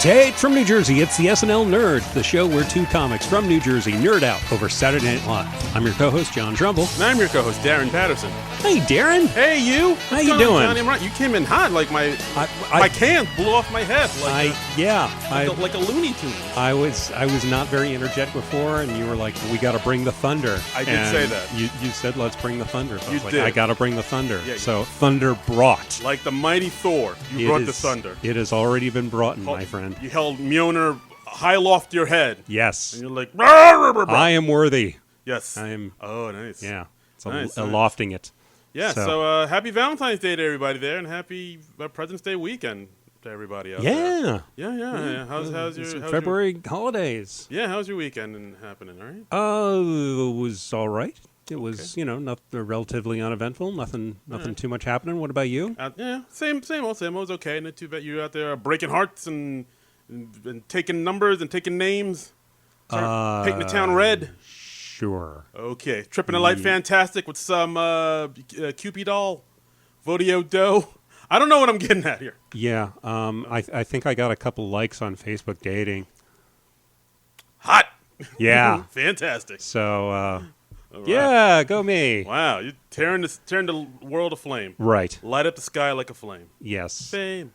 Straight from New Jersey, it's the SNL Nerds, the show where two comics from New Jersey nerd out over Saturday Night Live. I'm your co-host, John Trumbull. And I'm your co-host, Darren Patterson. Hey, Darren. Hey, you. How you doing? Johnny, I'm right. You came in hot, like my can blew off my head. Like a Looney Tune. I was not very energetic before, and you were like, we got to bring the thunder. I did say that. You said, let's bring the thunder. So you I was did. like, I got to bring the thunder. Yeah, so thunder brought. Like the mighty Thor, you brought the thunder. It has already been brought in, my friend. You held Mjolnir high aloft your head. Yes. And you're like, rah. I am worthy. Yes. I am. Oh, nice. Yeah. It's nice. lofting it. Yeah, so happy Valentine's Day to everybody there, and happy President's Day weekend to everybody out there. Yeah. How's your February holidays? Yeah, how's your weekend happening, all right? It was all right. It was, relatively uneventful. Nothing too much happening. What about you? Same old. It was okay. Not too bad. You out there breaking hearts and taking numbers and taking names, painting the town red. Sure. Okay. Tripping the light fantastic with some Cupid doll, Vodio dough. I don't know what I'm getting at here. Yeah. I think I got a couple likes on Facebook dating. Hot. Yeah. Fantastic. So, right. Yeah, go me. Wow. You're tearing the world aflame. Right. Light up the sky like a flame. Yes. Fame.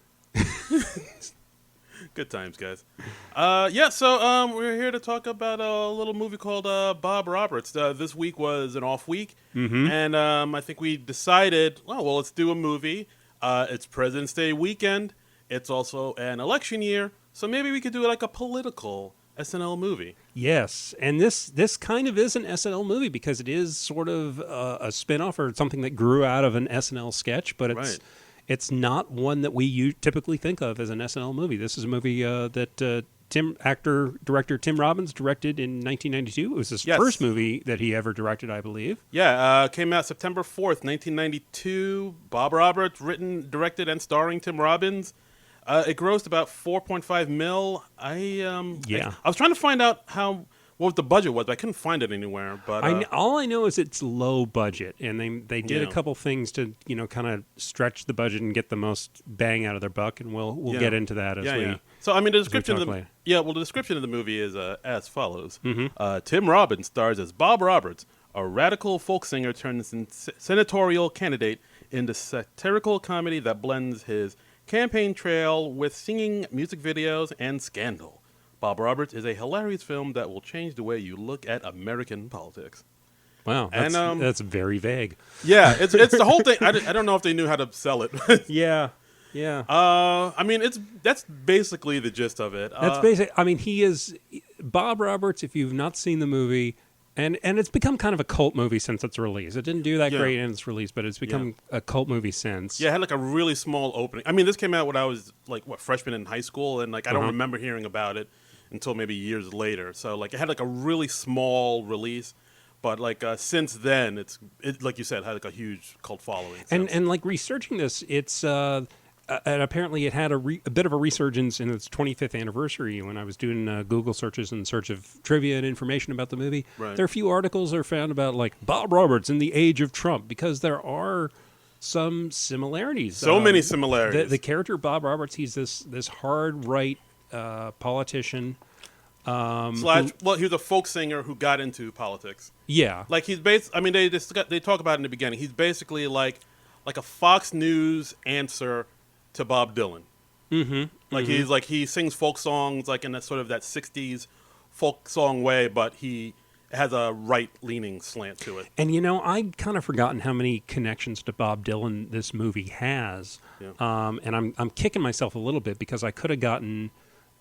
Good times, guys. So we're here to talk about a little movie called Bob Roberts. This week was an off week, and I think we decided, let's do a movie. It's President's Day weekend. It's also an election year, so maybe we could do like a political SNL movie. Yes, and this kind of is an SNL movie because it is sort of a spin-off or something that grew out of an SNL sketch, but it's... Right. It's not one that we typically think of as an SNL movie. This is a movie that director Tim Robbins directed in 1992. It was his first movie that he ever directed, I believe. Yeah, came out September 4th, 1992. Bob Roberts, written, directed, and starring Tim Robbins. It grossed about $4.5 million. I was trying to find out what the budget was, but I couldn't find it anywhere. But all I know is it's low budget, and they did a couple things to kind of stretch the budget and get the most bang out of their buck, and we'll get into that as we. Yeah. So the description the description of the movie is as follows: Tim Robbins stars as Bob Roberts, a radical folk singer turned senatorial candidate, into satirical comedy that blends his campaign trail with singing, music videos, and scandal. Bob Roberts is a hilarious film that will change the way you look at American politics. Wow, that's very vague. Yeah, it's the whole thing. I don't know if they knew how to sell it. Yeah. That's basically the gist of it. That's basic. I mean, he is Bob Roberts. If you've not seen the movie, and it's become kind of a cult movie since its release. It didn't do that great in its release, but it's become a cult movie since. Yeah, it had like a really small opening. I mean, this came out when I was freshman in high school, and I don't remember hearing about it until maybe years later. So it had like a really small release, but since then it like you said had like a huge cult following. And researching this, it's and apparently it had a bit of a resurgence in its 25th anniversary. When I was doing Google searches in search of trivia and information about the movie, there are a few articles are found about Bob Roberts in the age of Trump, because there are some similarities. So many similarities. The character Bob Roberts, he's this hard right politician. He was a folk singer who got into politics. Yeah, he's they talk about it in the beginning. He's basically like a Fox News answer to Bob Dylan. He sings folk songs in that sort of that '60s folk song way, but he has a right-leaning slant to it. And I'd kind of forgotten how many connections to Bob Dylan this movie has. Yeah. And I'm kicking myself a little bit because I could have gotten.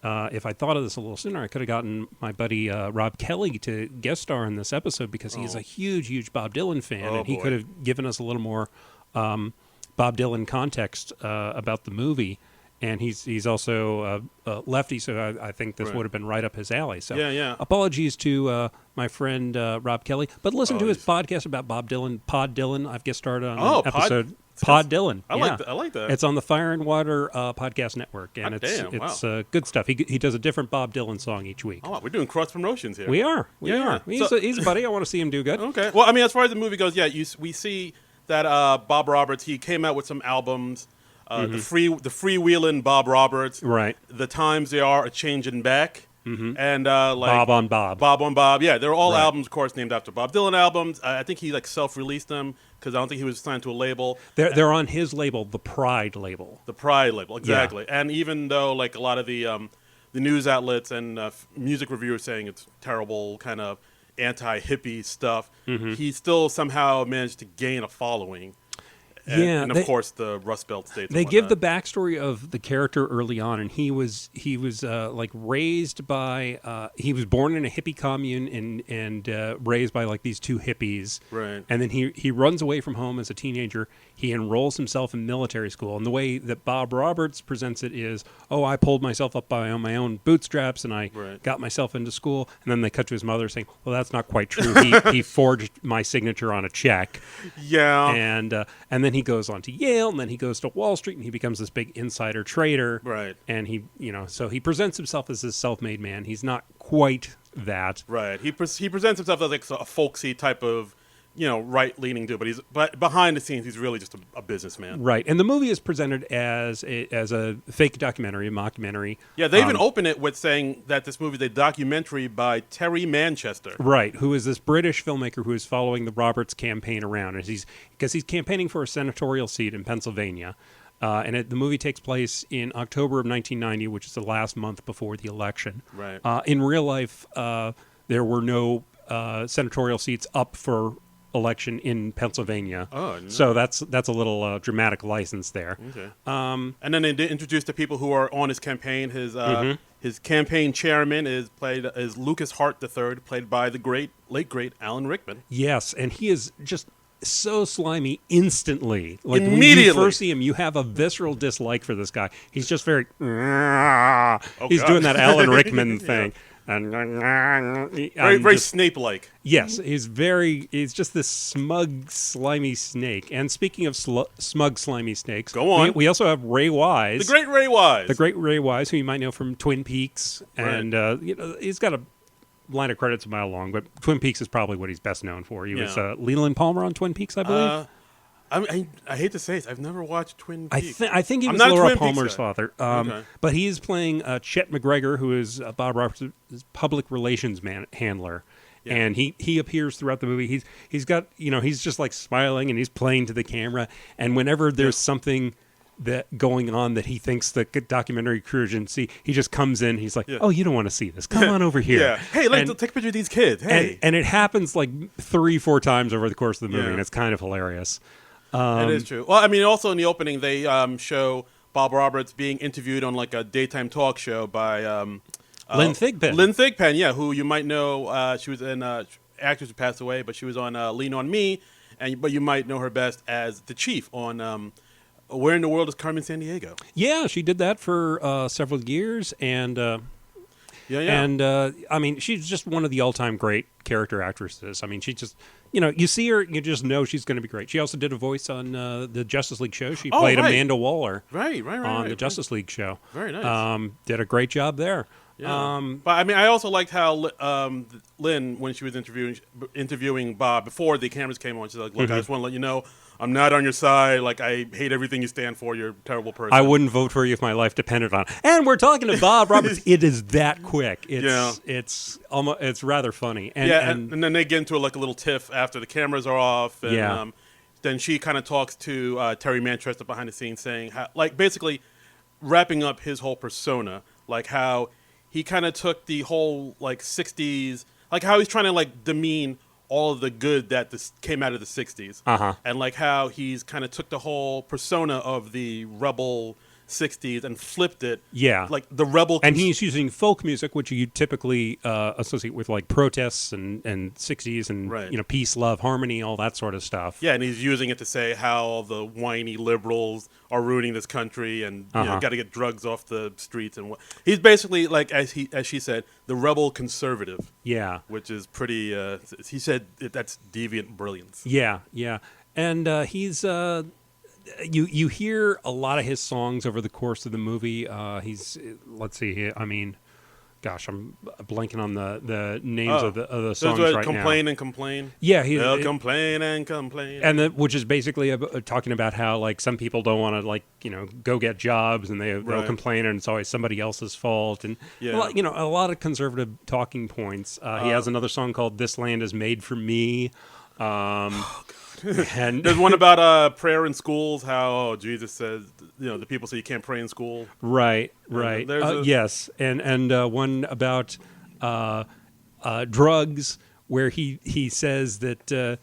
If I thought of this a little sooner, I could have gotten my buddy Rob Kelly to guest star in this episode because he's a huge Bob Dylan fan, and he could have given us a little more Bob Dylan context about the movie. And he's also a lefty, so I think this would have been right up his alley. So apologies to my friend Rob Kelly, but listen to his podcast about Bob Dylan, Pod Dylan. I've guest starred on an episode. Pod Dylan. I like that. It's on the Fire and Water podcast network, and it's good stuff. He does a different Bob Dylan song each week. Oh, we're doing cross promotions here. We are. He's a buddy. I want to see him do good. Okay. Well, as far as the movie goes, we see that Bob Roberts, he came out with some albums. the freewheeling Bob Roberts, Right. The Times They Are a Changin' Back, and like Bob on Bob. Bob on Bob. Yeah, they're all Right. albums, of course, named after Bob Dylan albums. I think he like self-released them because I don't think he was signed to a label. They're on his label, the Pride label. The Pride label, exactly. Yeah. And even though like a lot of the news outlets and music reviewers saying it's terrible, kind of anti-hippie stuff, he still somehow managed to gain a following. And of course the Rust Belt states. They give the backstory of the character early on, and he was like raised by he was born in a hippie commune and raised by like these two hippies, right? And then he runs away from home as a teenager. He enrolls himself in military school, and the way that Bob Roberts presents it is, oh, I pulled myself up by my own bootstraps, and I got myself into school. And then they cut to his mother saying, well, that's not quite true. He forged my signature on a check. Yeah. And then he goes on to Yale, and then he goes to Wall Street, and he becomes this big insider trader. Right. And so he presents himself as this self-made man. He's not quite that. Right. He presents himself as like a folksy type of, right-leaning dude, but behind the scenes, he's really just a businessman. Right, and the movie is presented as a fake documentary, a mockumentary. Yeah, they even open it with saying that this movie is a documentary by Terry Manchester. Right, who is this British filmmaker who is following the Roberts campaign around, because he's campaigning for a senatorial seat in Pennsylvania. The movie takes place in October of 1990, which is the last month before the election. Right. In real life, there were no senatorial seats up for election in Pennsylvania. Oh, no. So that's a little dramatic license there. Okay. And then they introduce the people who are on his campaign. His campaign chairman is Lucas Hart III, played by the late great Alan Rickman. Yes, and he is just so slimy instantly. Like immediately. When you first see him, you have a visceral dislike for this guy. He's just very. He's doing that Alan Rickman thing. And very Snape-like. Yes, he's just this smug, slimy snake. And speaking of smug, slimy snakes, go on. We also have Ray Wise, the great Ray Wise, who you might know from Twin Peaks, and he's got a line of credits a mile long, but Twin Peaks is probably what he's best known for. He was Leland Palmer on Twin Peaks, I believe. I hate to say it, I've never watched Twin Peaks. I think he was Laura Palmer's father. But he's playing Chet McGregor, who is Bob Roberts' public relations handler. Yeah. And he appears throughout the movie. He's got, he's just like smiling and he's playing to the camera. And whenever there's something that going on that he thinks the documentary crew shouldn't see, he just comes in. He's like, "Oh, you don't want to see this? Come on over here." Yeah. Hey, let's take a picture of these kids. Hey. And it happens like 3-4 times over the course of the movie, and it's kind of hilarious. It is true. Well, I mean, also in the opening, they show Bob Roberts being interviewed on like a daytime talk show by Lynn Thigpen. Lynn Thigpen, yeah, who you might know. She was an actress who passed away, but she was on Lean on Me, but you might know her best as the chief on Where in the World is Carmen Sandiego? Yeah, she did that for several years, and And I mean, she's just one of the all-time great character actresses. I mean, she just, you see her, you just know she's going to be great. She also did a voice on the Justice League show. She played Amanda Waller on the Justice League show. Very nice. Did a great job there. Yeah. But I mean, I also liked how Lynn, when she was interviewing Bob before the cameras came on, she's like, "Look, I just want to let you know, I'm not on your side. Like, I hate everything you stand for. You're a terrible person. I wouldn't vote for you if my life depended on it." And we're talking to Bob Roberts. It is that quick. It's almost, it's rather funny. And then they get into a little tiff after the cameras are off. And, then she kind of talks to Terry Manchester behind the scenes, saying how, like, basically wrapping up his whole persona, like how he kind of took the whole like 60s, like how he's trying to like demean all of the good that came out of the 60s. And like how he's kind of took the whole persona of the rebel 60s and flipped it. Yeah. Like the rebel. And he's using folk music, which you typically associate with like protests and 60s and, peace, love, harmony, all that sort of stuff. Yeah, and he's using it to say how the whiny liberals are ruining this country and got to get drugs off the streets. And he's basically like, as she said, the rebel conservative. Yeah. Which is pretty, he said that's deviant brilliance. Yeah, yeah. And he's... You hear a lot of his songs over the course of the movie. Let's see here. I mean, gosh, I'm blanking on the names of the songs those right complain now. and complain. Yeah, they'll complain and complain, which is basically talking about how like some people don't want to go get jobs, and they'll complain, and it's always somebody else's fault, and a lot of conservative talking points. He has another song called "This Land Is Made for Me." And there's one about prayer in schools. How Jesus says, the people say you can't pray in school. Right. Yes, and one about drugs, where he says that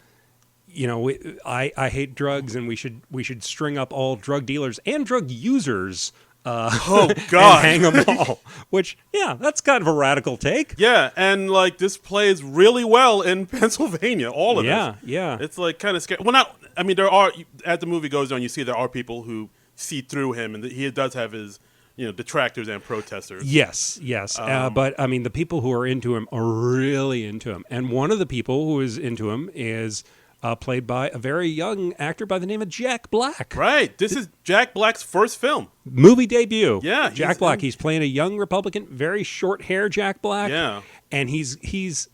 I hate drugs, and we should string up all drug dealers and drug users. Oh God! And hang them all. Which, that's kind of a radical take. Yeah, and this plays really well in Pennsylvania. All of this. Yeah. It's kind of scary. Well, not. I mean, there are, as the movie goes on, you see there are people who see through him, and he does have his detractors and protesters. Yes. But I mean, the people who are into him are really into him, and one of the people who is into him is played by a very young actor by the name of Jack Black. Right. This is Jack Black's first film. Movie debut. Yeah. Jack Black. He's playing a young Republican, very short hair Jack Black. Yeah. And he's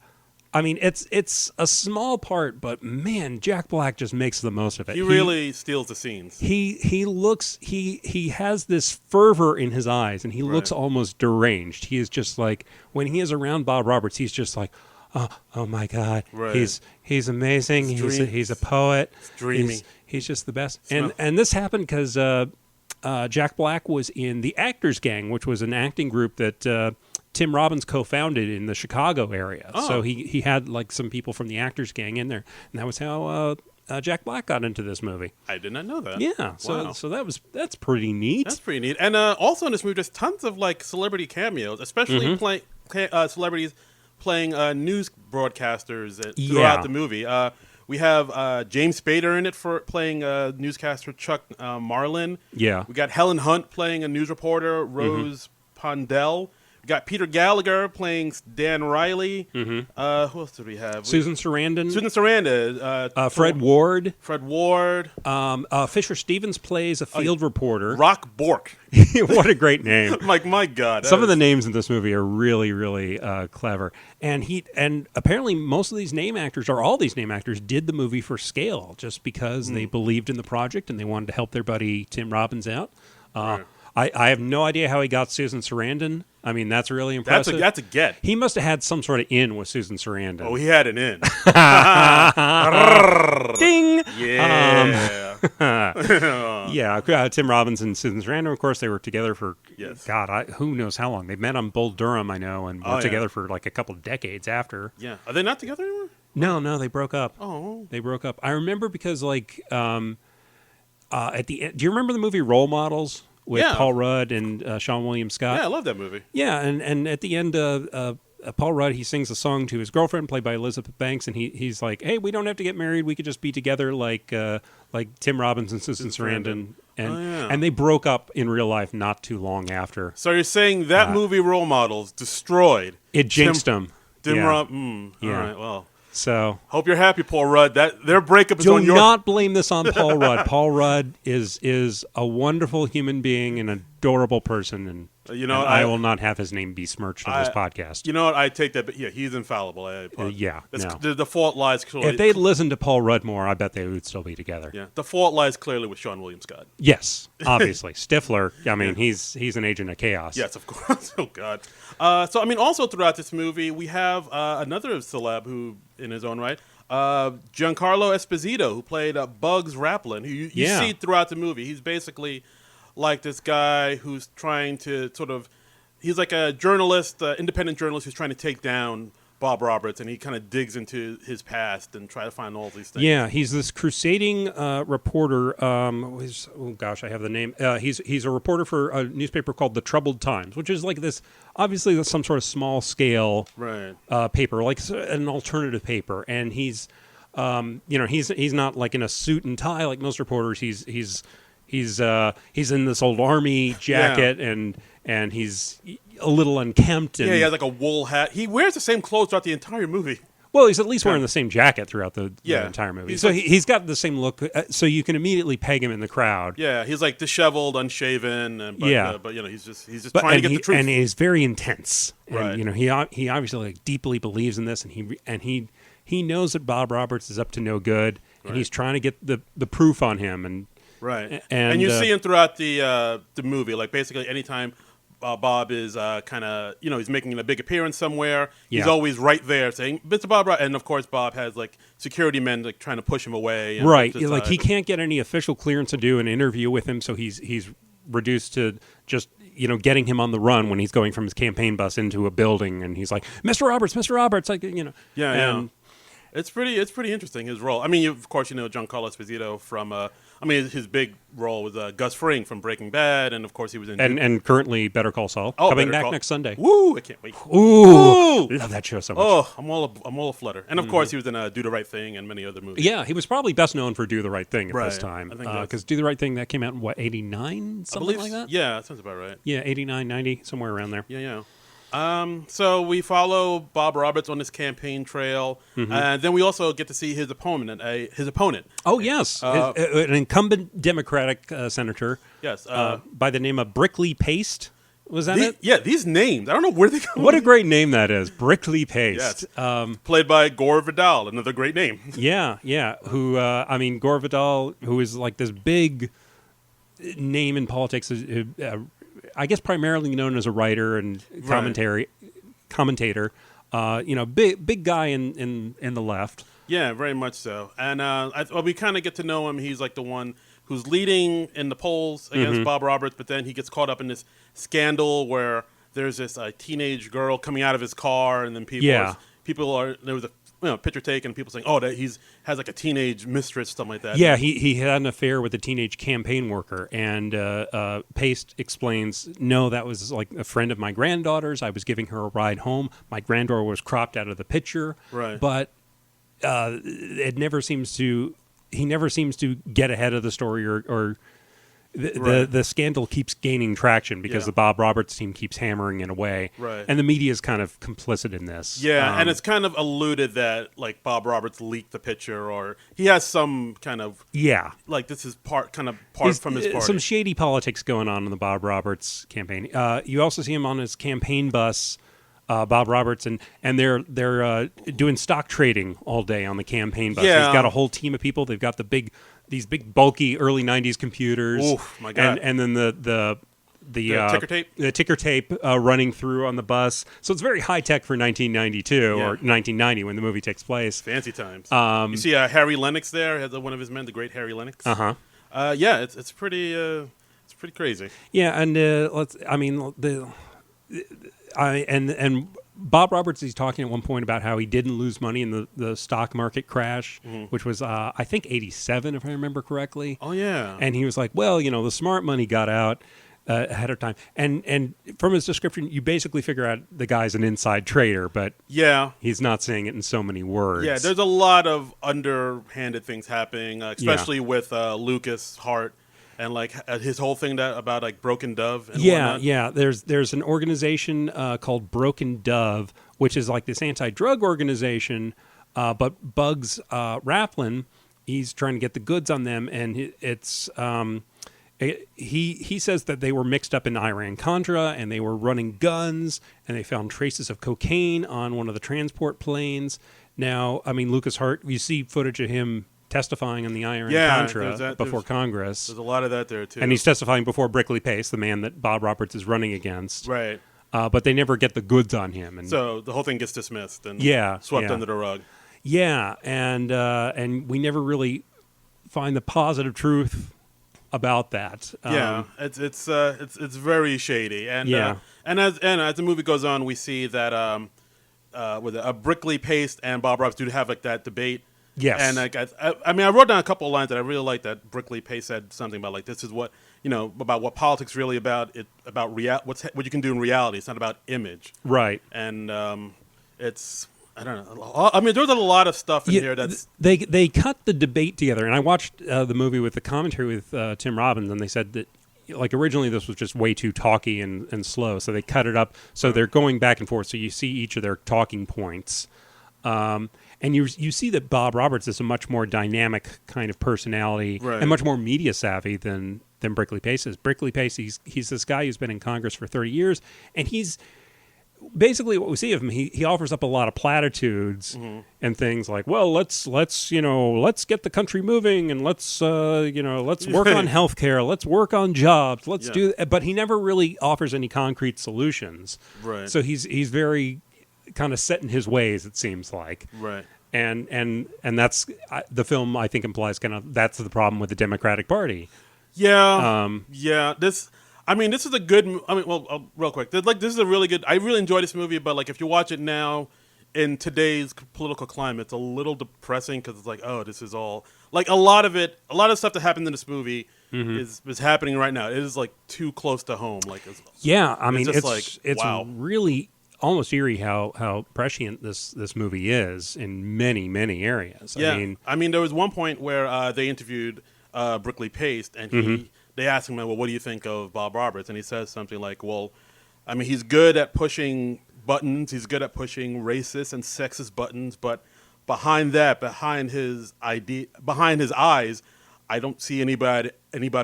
I mean, it's a small part, but man, Jack Black just makes the most of it. He really steals the scenes. He looks he has this fervor in his eyes, and he looks almost deranged. He is just like, when he is around Bob Roberts, he's just like, oh my God, he's amazing. He's a poet. It's dreamy. He's just the best. And this happened because Jack Black was in the Actors Gang, which was an acting group that Tim Robbins co-founded in the Chicago area. Oh. So he had some people from the Actors Gang in there, and that was how Jack Black got into this movie. I did not know that. Yeah, so that's pretty neat. That's pretty neat. And also in this movie, there's tons of celebrity cameos, especially celebrities playing news broadcasters throughout the movie. We have James Spader in it for playing newscaster Chuck Marlin. Yeah. We got Helen Hunt playing a news reporter, Rose Pondell. We got Peter Gallagher playing Dan Riley. Who else did we have? Susan Sarandon. Fred Ward. Fred Ward. Fisher Stevens plays a field reporter. Rock Bork. What a great name. My God. Some of the names in this movie are really, really clever. And apparently most of these name actors, or all these name actors, did the movie for scale, just because they believed in the project and they wanted to help their buddy Tim Robbins out. I have no idea how he got Susan Sarandon. I mean, that's really impressive. That's a get. He must have had some sort of in with Susan Sarandon. Oh, he had an in. Ding! Yeah. Tim Robbins and Susan Sarandon, of course, they were together for, God, who knows how long. They met on Bull Durham, I know, and were together for a couple of decades after. Yeah. Are they not together anymore? No, they broke up. Oh. They broke up. I remember because, at the end, do you remember the movie Role Models? With Paul Rudd and Sean William Scott. Yeah, I love that movie. Yeah, and at the end, Paul Rudd, he sings a song to his girlfriend, played by Elizabeth Banks, and he's like, "Hey, we don't have to get married. We could just be together like Tim Robbins and Susan Sarandon." And they broke up in real life not too long after. So you're saying that movie Role Models destroyed it, jinxed him. All right, well. So hope you're happy, Paul Rudd. That their breakup is on your. Do not blame this on Paul Rudd. Paul Rudd is a wonderful human being, an adorable person, and I will not have his name besmirched on this podcast. You know what? I take that, but he's infallible. The fault lies. If they'd listened to Paul Rudd more, I bet they would still be together. Yeah, the fault lies clearly with Sean William Scott. Yes, obviously Stifler. I mean, he's an agent of chaos. Yes, of course. Oh God. So I mean, also throughout this movie, we have another celeb who, in his own right, Giancarlo Esposito, who played Bugs Raplin, who you see throughout the movie. He's basically like this guy who's trying to he's like a journalist, independent journalist who's trying to take down Bob Roberts, and he kind of digs into his past and try to find all these things. Yeah, he's this crusading reporter. I have the name. He's a reporter for a newspaper called The Troubled Times, which is like this. Obviously, that's some sort of small scale paper, like an alternative paper. And he's not like in a suit and tie like most reporters. He's in this old army jacket and he's a little unkempt. And he has like a wool hat. He wears the same clothes throughout the entire movie. Well, he's at least wearing the same jacket throughout the entire movie. He's So like- he's got the same look. So you can immediately peg him in the crowd. Yeah, he's like disheveled, unshaven, and but he's just But, trying to get the truth. and he's very intense. Right. And he obviously like deeply believes in this, and he knows that Bob Roberts is up to no good, and he's trying to get the proof on him. And right, and you see him throughout the movie. Like basically, anytime Bob is kind of he's making a big appearance somewhere, he's always right there saying, "Mr. Bob," and of course Bob has like security men like trying to push him away. And right, like he can't get any official clearance to do an interview with him, so he's reduced to just getting him on the run when he's going from his campaign bus into a building, and he's like, "Mr. Roberts," like yeah. It's pretty interesting, his role. I mean, of course, Giancarlo Esposito from. His big role was Gus Fring from Breaking Bad, and of course he was in and currently Better Call Saul coming back next Sunday. Woo! I can't wait. Ooh, love that show so much. Oh, I'm all aflutter. And of course he was in Do the Right Thing and many other movies. Yeah, he was probably best known for Do the Right Thing at this Right. time, I think that's- because Do the Right Thing that came out in 89, something like that. Yeah, that sounds about right. Yeah, 89, 90, somewhere around there. Yeah. So we follow Bob Roberts on his campaign trail, and then we also get to see his opponent. Oh yes, an incumbent Democratic senator. Yes, by the name of Brickley Paste. Was that it? Yeah, these names. I don't know where they come. What a great name that is, Brickley Paste. Yes. Played by Gore Vidal, another great name. Yeah. Who? Gore Vidal, who is like this big name in politics. I guess primarily known as a writer and commentator. Big guy in the left. Yeah, very much so. And we kind of get to know him. He's like the one who's leading in the polls against Bob Roberts, but then he gets caught up in this scandal where there's this teenage girl coming out of his car, and then there was a picture taken, and people saying, "Oh, that has like a teenage mistress," something like that. Yeah, he had an affair with a teenage campaign worker, and Paste explains, "No, that was like a friend of my granddaughter's. I was giving her a ride home. My granddaughter was cropped out of the picture, right? But it never seems to. He never seems to get ahead of the story, or the scandal keeps gaining traction because the Bob Roberts team keeps hammering it away, right? And the media is kind of complicit in this. Yeah, and it's kind of alluded that like Bob Roberts leaked the picture, or he has some kind of like this is part from his party. Some shady politics going on in the Bob Roberts campaign. You also see him on his campaign bus. Bob Roberts and they're doing stock trading all day on the campaign bus. Yeah. He's got a whole team of people. They've got these big bulky early '90s computers. Oof, my God. And then the ticker tape, the ticker tape running through on the bus. So it's very high tech for 1992 or 1990 when the movie takes place. Fancy times. You see Harry Lennox there, has one of his men, the great Harry Lennox. Yeah, it's pretty crazy. Yeah, and and Bob Roberts, he's talking at one point about how he didn't lose money in the stock market crash, which was, I think, 87, if I remember correctly. Oh, yeah. And he was like, well, the smart money got out ahead of time. And from his description, you basically figure out the guy's an inside trader, but he's not saying it in so many words. Yeah, there's a lot of underhanded things happening, especially with Lucas Hart. And like his whole thing about like Broken Dove. And whatnot. Yeah. There's an organization called Broken Dove, which is like this anti-drug organization. But Bugs Raplin, he's trying to get the goods on them, and he says that they were mixed up in Iran-Contra, and they were running guns, and they found traces of cocaine on one of the transport planes. Now, Lucas Hart, you see footage of him testifying on the Iran-Contra before Congress. There's a lot of that there, too. And he's testifying before Brickley Pace, the man that Bob Roberts is running against. Right. But they never get the goods on him. And so the whole thing gets dismissed and swept under the rug. Yeah, and we never really find the positive truth about that. It's very shady. And as the movie goes on, we see that with Brickley Pace and Bob Roberts do have like that debate. Yes. And like I wrote down a couple of lines that I really like that Brickley Pace said something about like this is what about what politics really about about what you can do in reality. It's not about image. Right. And it's I don't know. There's a lot of stuff in here that's they cut the debate together, and I watched the movie with the commentary with Tim Robbins, and they said that like originally this was just way too talky and slow, so they cut it up so they're going back and forth, so you see each of their talking points. And you see that Bob Roberts is a much more dynamic kind of personality and much more media savvy than Brickley Pace is. Brickley Pace, he's this guy who's been in Congress for 30 years, and he's basically what we see of him. He offers up a lot of platitudes and things like, well, let's get the country moving, and let's work on healthcare, let's work on jobs, let's do. But he never really offers any concrete solutions. Right. So he's very kind of set in his ways, it seems like. Right. And that's the film, I think, implies kind of that's the problem with the Democratic Party. Yeah. This is a good. Real quick. This is a really good. I really enjoy this movie, but like if you watch it now, in today's political climate, it's a little depressing because it's like, oh, this is all like a lot of stuff that happened in this movie is happening right now. It is like too close to home. Like, it's wow. really almost eerie how prescient this movie is in many areas. Yeah. I mean, there was one point where they interviewed Brickley Pace, and they asked him, well, what do you think of Bob Roberts? And he says something like, well, I mean, he's good at pushing buttons. He's good at pushing racist and sexist buttons. But behind his eyes, I don't see anybody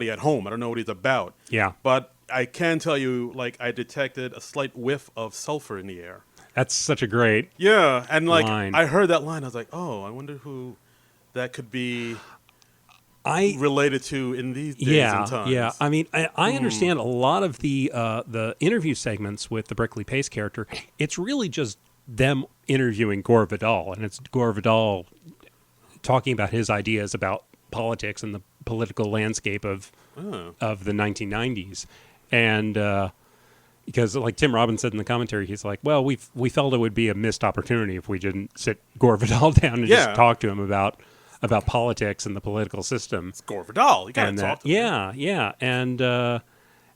at home. I don't know what he's about. Yeah. But I can tell you, like, I detected a slight whiff of sulfur in the air. That's such a great and like line. I heard that line, I was like, oh, I wonder who that could be related to in these days and times. Yeah. I mean, I understand a lot of the interview segments with the Brickley Pace character. It's really just them interviewing Gore Vidal, and it's Gore Vidal talking about his ideas about politics and the political landscape of the 1990s. And because, like Tim Robbins said in the commentary, he's like, well, we felt it would be a missed opportunity if we didn't sit Gore Vidal down and just talk to him about politics and the political system. It's Gore Vidal. You got to talk to him. Yeah.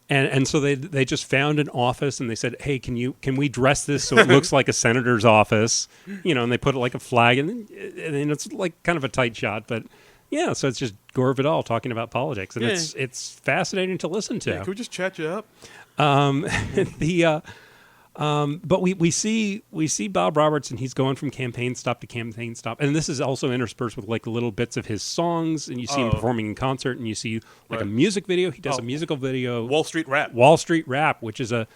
And so they just found an office, and they said, hey, can we dress this so it looks like a senator's office? And they put like a flag, and it's like kind of a tight shot, but yeah, so it's just Gore Vidal talking about politics, and it's fascinating to listen to. Yeah, can we just chat you up? But we see Bob Roberts, and he's going from campaign stop to campaign stop, and this is also interspersed with like little bits of his songs, and you see him performing in concert, and you see like a music video. He does a musical video, Wall Street Rap, which is a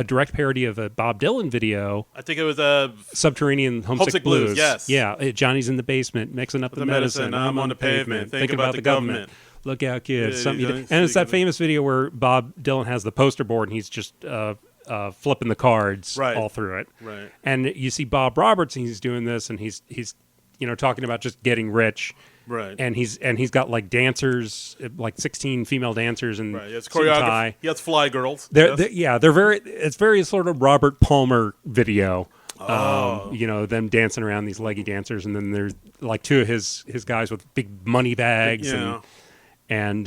direct parody of a Bob Dylan video. I think it was a Subterranean Homesick Blues. Yes, yeah. Johnny's in the basement mixing up the medicine. I'm on the pavement. Think about the government. Look out, kids! And it's that famous video where Bob Dylan has the poster board, and he's just flipping the cards all through it. Right. And you see Bob Roberts, and he's doing this, and he's talking about just getting rich. Right. And he's got like dancers, like 16 female dancers, and it's choreography. He has fly girls. They're it's very sort of Robert Palmer video. Them dancing around these leggy dancers, and then there's like two of his guys with big money bags, and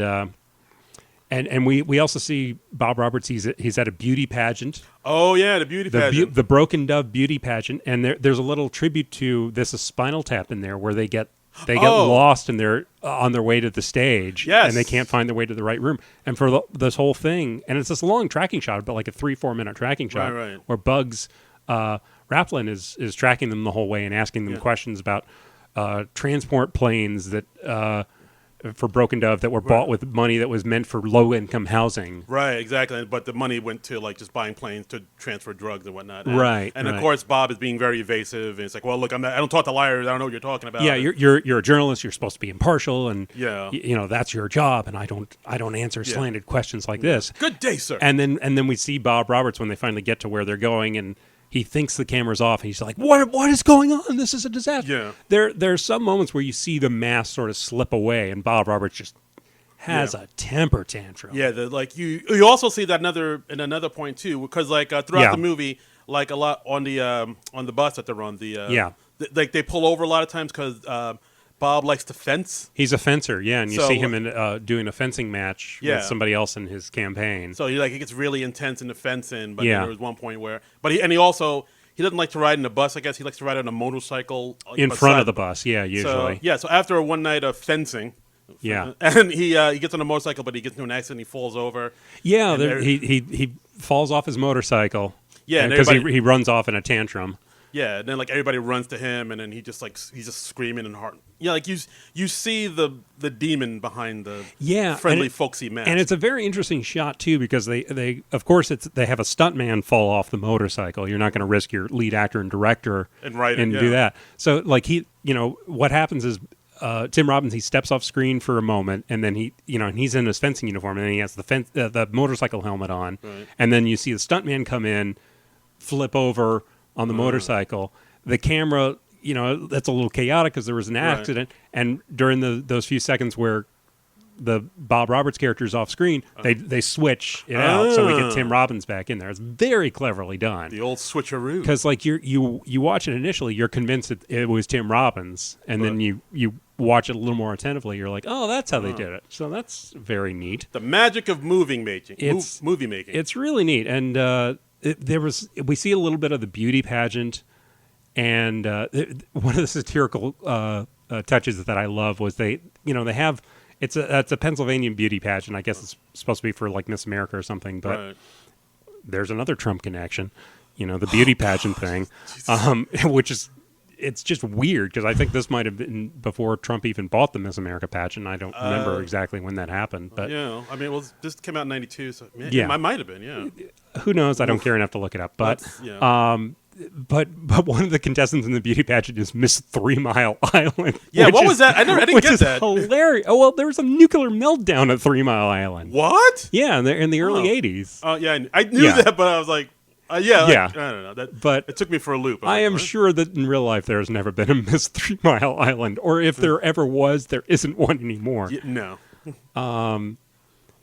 we also see Bob Roberts. He's at a beauty pageant. Oh yeah, the beauty pageant, the Broken Dove beauty pageant, and there's a little tribute to this, a Spinal Tap in there, where they get lost and they're on their way to the stage, and they can't find their way to the right room. And for this whole thing, and it's this long tracking shot, but like a 3-4 minute tracking shot, where Bugs Raplin is tracking them the whole way and asking them questions about transport planes that. For Broken Dove that were bought with money that was meant for low-income housing. Right, exactly. But the money went to like just buying planes to transfer drugs and whatnot. And of course, Bob is being very evasive, and it's like, well, look, I don't talk to liars. I don't know what you're talking about. Yeah, you're a journalist. You're supposed to be impartial, and that's your job. And I don't answer slanted questions like this. Good day, sir. And then we see Bob Roberts when they finally get to where they're going, and he thinks the camera's off, and he's like, what is going on? This is a disaster. Yeah. There are some moments where you see the mask sort of slip away, and Bob Roberts just has a temper tantrum. Yeah, you also see that another point too, because like throughout the movie, like a lot on the bus that they're on, they pull over a lot of times because Bob likes to fence. He's a fencer, and you see him in doing a fencing match with somebody else in his campaign. So he gets really intense in the fencing, but there was one point where, he doesn't like to ride in a bus. I guess he likes to ride on a motorcycle in front of the bus. Yeah, usually. So after one night of fencing, and he gets on a motorcycle, but he gets into an accident. He falls over. Yeah, he falls off his motorcycle. Yeah, because he runs off in a tantrum. Yeah, and then like everybody runs to him, and then he's just screaming and heart. Yeah, like you see the demon behind the friendly folksy mask. And it's a very interesting shot too, because they of course they have a stuntman fall off the motorcycle. You're not going to risk your lead actor and director and do that. So like what happens is Tim Robbins, he steps off screen for a moment, and then and he's in his fencing uniform, and then he has the motorcycle helmet on, and then you see the stuntman come in, flip over on the motorcycle. The camera, that's a little chaotic because there was an accident, and during those few seconds where the Bob Roberts character is off screen, they switch it out so we get Tim Robbins back in there. It's very cleverly done. The old switcheroo. Because like you watch it initially, you're convinced it was Tim Robbins, and then you watch it a little more attentively. You're like, oh, that's how they did it. So that's very neat. The magic of movie making. Movie making. It's really neat, and we see a little bit of the beauty pageant, and one of the satirical touches that I love was they have it's a Pennsylvania beauty pageant. I guess it's supposed to be for like Miss America or something, but there's another Trump connection, the beauty pageant thing, which is. It's just weird because I think this might have been before Trump even bought the Miss America pageant. I don't remember exactly when that happened, but I mean, this came out in '92, so it might have been. Who knows? I don't care enough to look it up, but but one of the contestants in the beauty pageant is Miss 3 Mile Island. Yeah, what was that? I didn't get that. Hilarious. Oh well, there was a nuclear meltdown at 3 Mile Island. What? Yeah, in the early '80s. Oh yeah, I knew that, but I was like. I don't know. But it took me for a loop. I am sure that in real life there has never been a Miss 3 Mile Island, or if there ever was, there isn't one anymore. No. And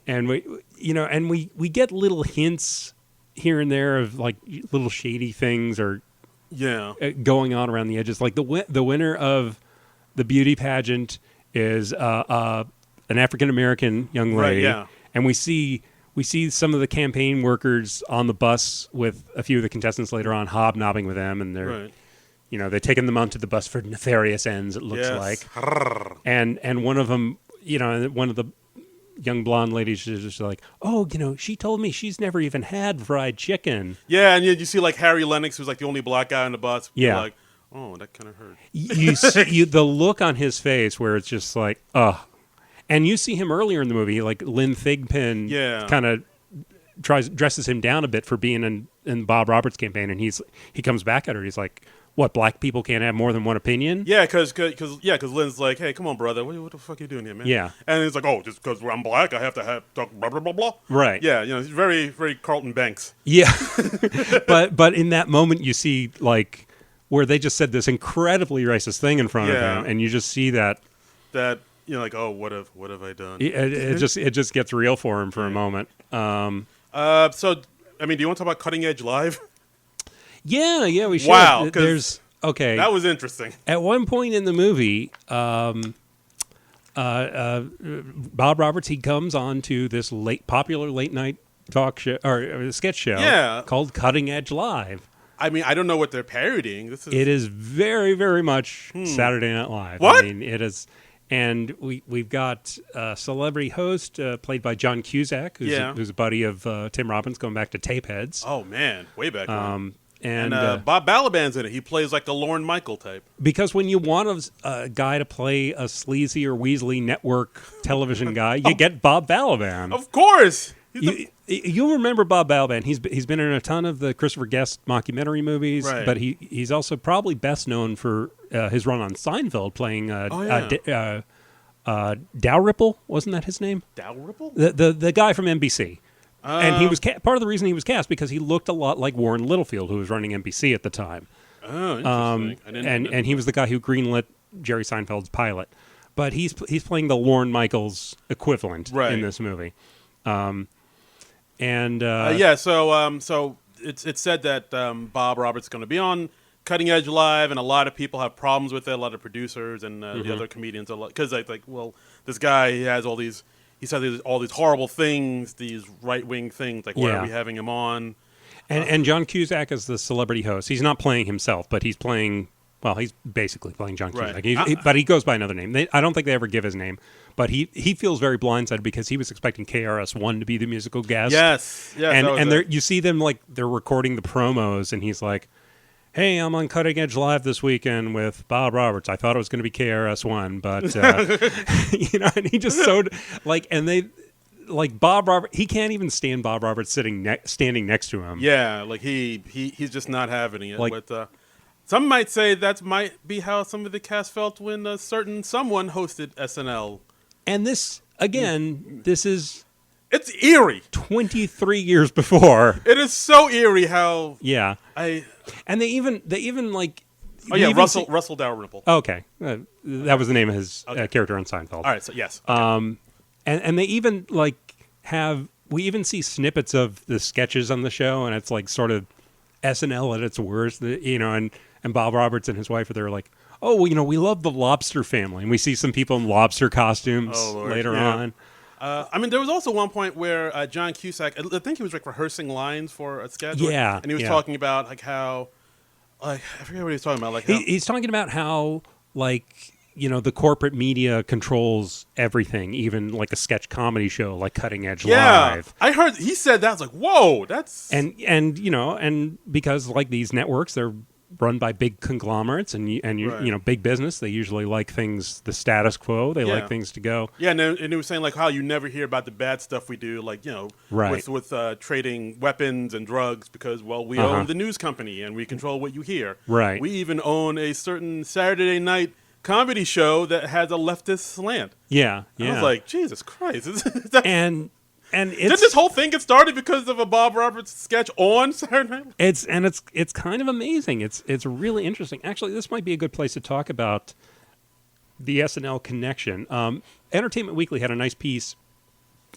we get little hints here and there of like little shady things or going on around the edges. Like the winner of the beauty pageant is an African American young lady, and we see some of the campaign workers on the bus with a few of the contestants later on, hobnobbing with them, and they're, they're taking them onto the bus for nefarious ends. It looks like, and one of them, one of the young blonde ladies is just like, oh, she told me she's never even had fried chicken. Yeah, and you see like Harry Lennox, who's like the only black guy on the bus. Yeah, like, oh, that kind of hurt. You see the look on his face where it's just like, ugh. And you see him earlier in the movie, like Lynn Thigpen kind of dresses him down a bit for being in Bob Roberts' campaign, and he comes back at her. He's like, "What? Black people can't have more than one opinion?" Yeah, because Lynn's like, "Hey, come on, brother, what the fuck are you doing here, man?" Yeah, and he's like, "Oh, just because I'm black, I have to have talk blah blah blah blah." Right. Yeah, he's very very Carlton Banks. Yeah, but in that moment, you see like where they just said this incredibly racist thing in front of him, and you just see that. Like, oh, what have I done? It just gets real for him for a moment. So, I mean, do you want to talk about Cutting Edge Live? Yeah, we should. Wow, that was interesting. At one point in the movie, Bob Roberts, he comes on to this popular late night talk show or sketch show called Cutting Edge Live. I mean, I don't know what they're parodying. It is very, very much Saturday Night Live. What? I mean, it is. And we've got a celebrity host played by John Cusack, who's a buddy of Tim Robbins, going back to Tapeheads. Oh, man. Way back when. And Bob Balaban's in it. He plays like the Lorne Michael type. Because when you want a guy to play a sleazy or Weasley network television guy, you get Bob Balaban. Of course. You'll remember Bob Balaban. He's been in a ton of the Christopher Guest mockumentary movies, but he's also probably best known for his run on Seinfeld, playing Dalrymple. Wasn't that his name? Dalrymple? The guy from NBC. And he was part of the reason he was cast because he looked a lot like Warren Littlefield, who was running NBC at the time. Oh, interesting. And he was the guy who greenlit Jerry Seinfeld's pilot. But he's playing the Lorne Michaels equivalent in this movie. So it's said that Bob Roberts is going to be on Cutting Edge Live, and a lot of people have problems with it. A lot of producers and the other comedians, because this guy has all these. He said all these horrible things, these right-wing things. Like, why are we having him on? And John Cusack is the celebrity host. He's not playing himself, but he's playing. Well, he's basically playing John Cusack. But he goes by another name. I don't think they ever give his name. But he feels very blindsided because he was expecting KRS-One to be the musical guest. Yes. And you see them like they're recording the promos, and he's like, hey, I'm on Cutting Edge Live this weekend with Bob Roberts. I thought it was going to be KRS-One, but and he just and they like Bob Roberts. He can't even stand Bob Roberts standing next to him. Yeah, like he's just not having it. But some might say that might be how some of the cast felt when a certain someone hosted SNL. And this again, this is. It's eerie. 23 years before. It is so eerie how. Yeah. And they even like. Oh yeah, Russell Dalrymple. Okay, that was the name of his character on Seinfeld. All right, so yes. Okay. And they even we even see snippets of the sketches on the show, and it's like sort of SNL at its worst, and Bob Roberts and his wife are there like, oh, well, we love the Lobster Family, and we see some people in lobster costumes later on. There was also one point where John Cusack, I think he was like rehearsing lines for a sketch. Yeah, and he was talking about like how, I forget what he was talking about. Like he's talking about how the corporate media controls everything, even like a sketch comedy show like Cutting Edge Live. I heard he said that. I was like, whoa, that's and because like these networks, they're run by big conglomerates and big business. They usually like things the status quo. They like things to go. Yeah, and it was saying like how you never hear about the bad stuff we do, like with trading weapons and drugs because we own the news company and we control what you hear. Right. We even own a certain Saturday night comedy show that has a leftist slant. Yeah. I was like, Jesus Christ. And did this whole thing get started because of a Bob Roberts sketch on Saturday Night? It's kind of amazing. It's really interesting. Actually, this might be a good place to talk about the SNL connection. Entertainment Weekly had a nice piece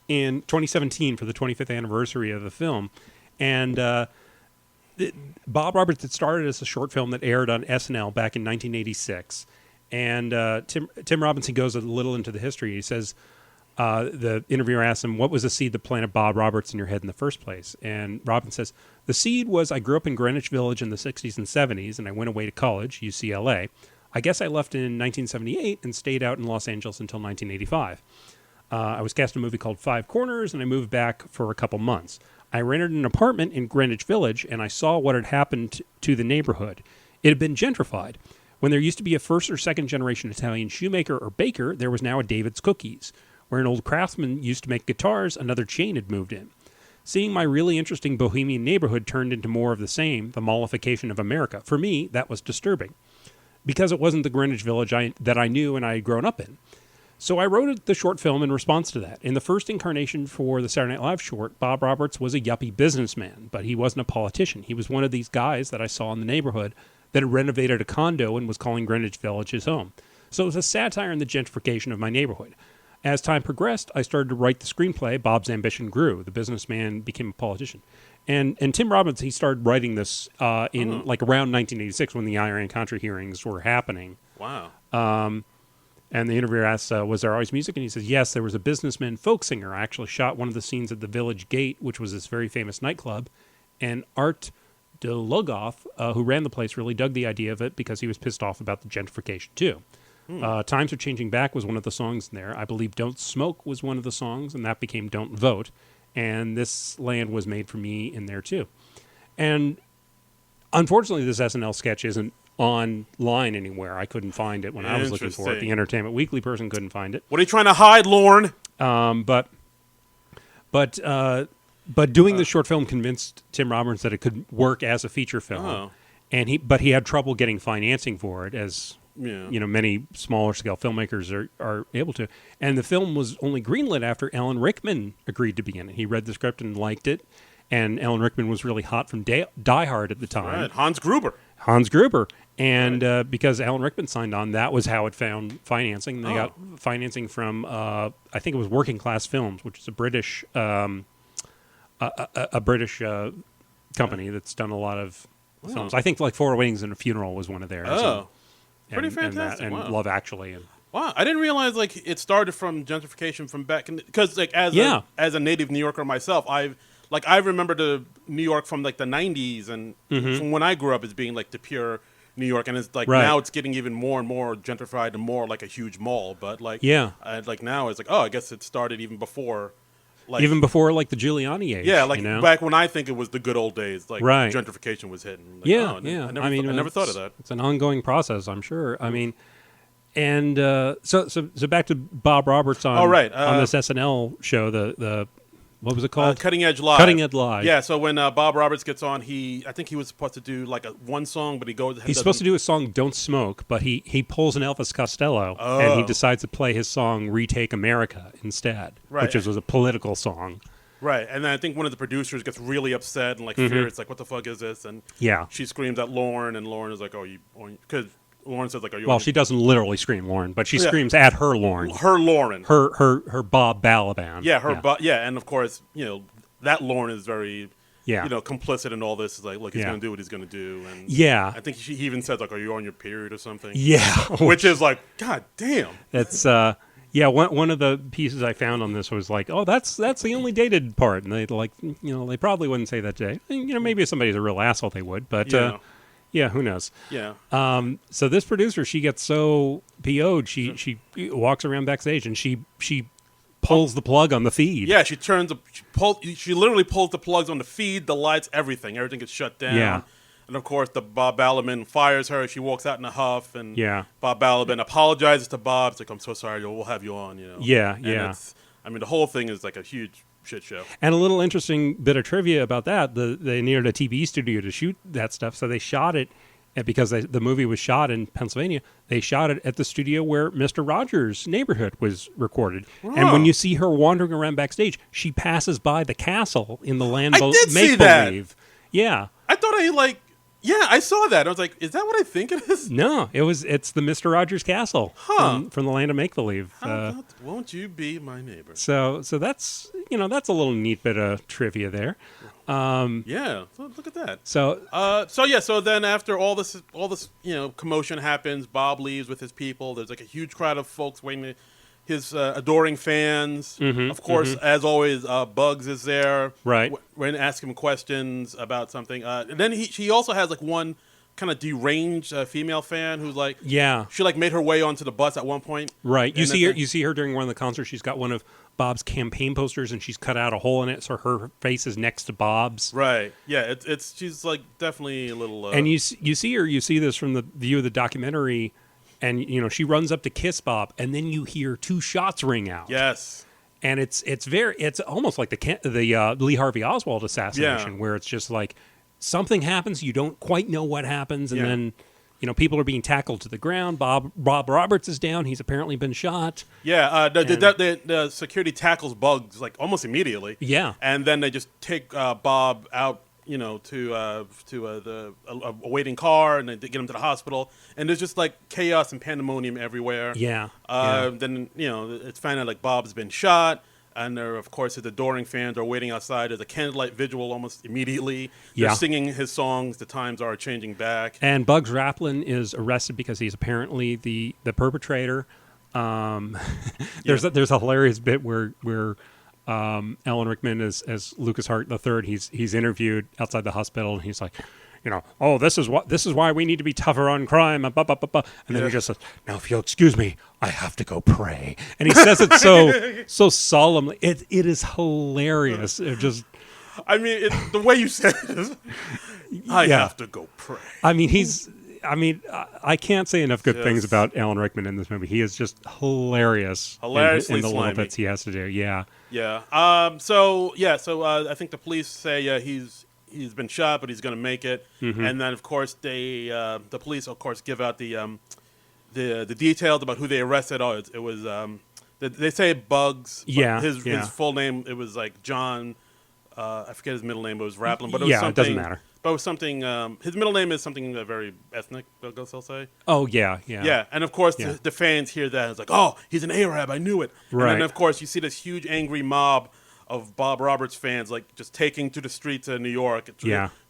in 2017 for the 25th anniversary of the film, and Bob Roberts had started as a short film that aired on SNL back in 1986, and Tim Robinson goes a little into the history. He says. The interviewer asks him, what was the seed that planted Bob Roberts in your head in the first place? And Robin says, the seed was I grew up in Greenwich Village in the 60s and 70s, and I went away to college, UCLA. I guess I left in 1978 and stayed out in Los Angeles until 1985. I was cast in a movie called Five Corners, and I moved back for a couple months. I rented an apartment in Greenwich Village, and I saw what had happened to the neighborhood. It had been gentrified. When there used to be a first or second generation Italian shoemaker or baker, there was now a David's Cookies. Where an old craftsman used to make guitars, another chain had moved in. Seeing my really interesting bohemian neighborhood turned into more of the same, the mollification of America, for me, that was disturbing. Because it wasn't the Greenwich Village that I knew and I had grown up in. So I wrote the short film in response to that. In the first incarnation for the Saturday Night Live short, Bob Roberts was a yuppie businessman, but he wasn't a politician. He was one of these guys that I saw in the neighborhood that had renovated a condo and was calling Greenwich Village his home. So it was a satire on the gentrification of my neighborhood. As time progressed, I started to write the screenplay. Bob's ambition grew. The businessman became a politician. And Tim Robbins, he started writing this in around 1986 when the Iran-Contra hearings were happening. Wow. And the interviewer asks, was there always music? And he says, yes, there was a businessman folk singer. I actually shot one of the scenes at the Village Gate, which was this very famous nightclub. And Art de Logoff, who ran the place, really dug the idea of it because he was pissed off about the gentrification too. Times Are Changing Back was one of the songs in there. I believe Don't Smoke was one of the songs, and that became Don't Vote. And This Land Was Made for Me in there, too. And unfortunately, this SNL sketch isn't online anywhere. I couldn't find it when I was looking for it. The Entertainment Weekly person couldn't find it. What are you trying to hide, Lorne? But doing the short film convinced Tim Roberts that it could work as a feature film. Oh. But he had trouble getting financing for it, as Yeah. Many smaller scale filmmakers are able to. And the film was only greenlit after Alan Rickman agreed to be in it. He read the script and liked it. And Alan Rickman was really hot from Die Hard at the time. Right. Hans Gruber. And because Alan Rickman signed on, that was how it found financing. They got financing from, I think it was Working Class Films, which is a British company that's done a lot of films. I think like Four Weddings and a Funeral was one of theirs. Oh. Pretty fantastic. And wow. Love Actually. And wow, I didn't realize like it started from gentrification from back in, because like as a native New Yorker myself, I remember the New York from like the 90s and from when I grew up as being like the pure New York, and it's like now it's getting even more and more gentrified and more like a huge mall. But like like now it's like I guess it started even before Like, even before like the Giuliani age. yeah, like you know? back when I think it was the good old days, like Right. gentrification was hitting. Like, Yeah, oh, yeah. I never thought of that. It's an ongoing process, I'm sure. I mean, and so back to Bob Roberts on on this SNL show. The what was it called? Cutting Edge Live. Cutting Edge Live. Yeah. So when Bob Roberts gets on, I think he was supposed to do like one song, but he goes. He's supposed to do a song "Don't Smoke," but he pulls an Elvis Costello and he decides to play his song "Retake America" instead, which was a political song. Right, and then I think one of the producers gets really upset and like furious, like, "What the fuck is this?" And she screams at Lauren, and Lauren is like, "Oh, you," because Lauren says like, "Are you?" Well, she doesn't literally scream Lauren, but she screams at her Lauren. Her Lauren. Her Bob Balaban. Yeah, and of course, that Lauren is very, complicit in all this. Is like, look, he's going to do what he's going to do, and I think he even says like, "Are you on your period or something?" Yeah, which is like, God damn. That's one of the pieces I found on this was like, oh, that's the only dated part, and they they probably wouldn't say that today. Maybe if somebody's a real asshole, they would, but who knows? Yeah. So this producer, she gets so PO'd, she walks around backstage and she pulls the plug on the feed. Yeah, she literally pulls the plugs on the feed, the lights, everything. Everything gets shut down. Yeah. And of course, the Bob Balaban fires her. She walks out in a huff, and Bob Balaban apologizes to Bob. It's like, "I'm so sorry. We'll have you on." Yeah. The whole thing is like a huge shit show. And a little interesting bit of trivia about that: they needed a TV studio to shoot that stuff, so they shot it. And because the movie was shot in Pennsylvania, they shot it at the studio where Mr. Rogers' Neighborhood was recorded. Oh. And when you see her wandering around backstage, she passes by the castle in the land of make-believe. Yeah. I thought I saw that. I was like, is that what I think it is? No, it's the Mr. Rogers Castle from the land of make-believe. Won't you be my neighbor? So that's that's a little neat bit of trivia there. So look at that. So then after all this commotion happens, Bob leaves with his people. There's like a huge crowd of folks waiting. His adoring fans, of course, as always. Bugs is there, right? We're going to ask him questions about something, and then he also has like one kind of deranged female fan who's like, she like made her way onto the bus at one point, right? You see her during one of the concerts. She's got one of Bob's campaign posters, and she's cut out a hole in it, so her face is next to Bob's. Right. Yeah. She's like definitely a little. And you see this from the view of the documentary. And she runs up to kiss Bob, and then you hear two shots ring out. Yes, and it's almost like the Lee Harvey Oswald assassination, where it's just like something happens, you don't quite know what happens, and then people are being tackled to the ground. Bob Roberts is down; he's apparently been shot. Yeah, the security tackles Bugs like almost immediately. Yeah, and then they just take Bob out. To the waiting car, and they get him to the hospital, and there's just like chaos and pandemonium everywhere. Then it's found out like Bob's been shot, and there, of course, his adoring fans are waiting outside. There's a candlelight vigil almost immediately. They're singing his songs. The times are changing back. And Bugs Raplin is arrested because he's apparently the perpetrator. There's a hilarious bit where Alan Rickman as Lucas Hart III. He's interviewed outside the hospital, and he's like, oh, this is why we need to be tougher on crime. And then he just says, now, if you'll excuse me, I have to go pray. And he says it so solemnly. It is hilarious. It just, the way you said it, I have to go pray. I can't say enough good things about Alan Rickman in this movie. He is just hilarious in the little bits he has to do. Yeah. Yeah. So I think the police say he's been shot, but he's going to make it. Mm-hmm. And then of course the police of course give out the details about who they arrested. Oh, it was they say Bugs. Yeah. His full name, it was like John. I forget his middle name, but it was Raplin. But it was something, it doesn't matter. But it was something. His middle name is something very ethnic, I guess I'll say. Oh yeah. And of course, the fans hear that. It's like, oh, he's an Arab. I knew it. Right. And then of course, you see this huge angry mob of Bob Roberts fans, like just taking to the streets of New York.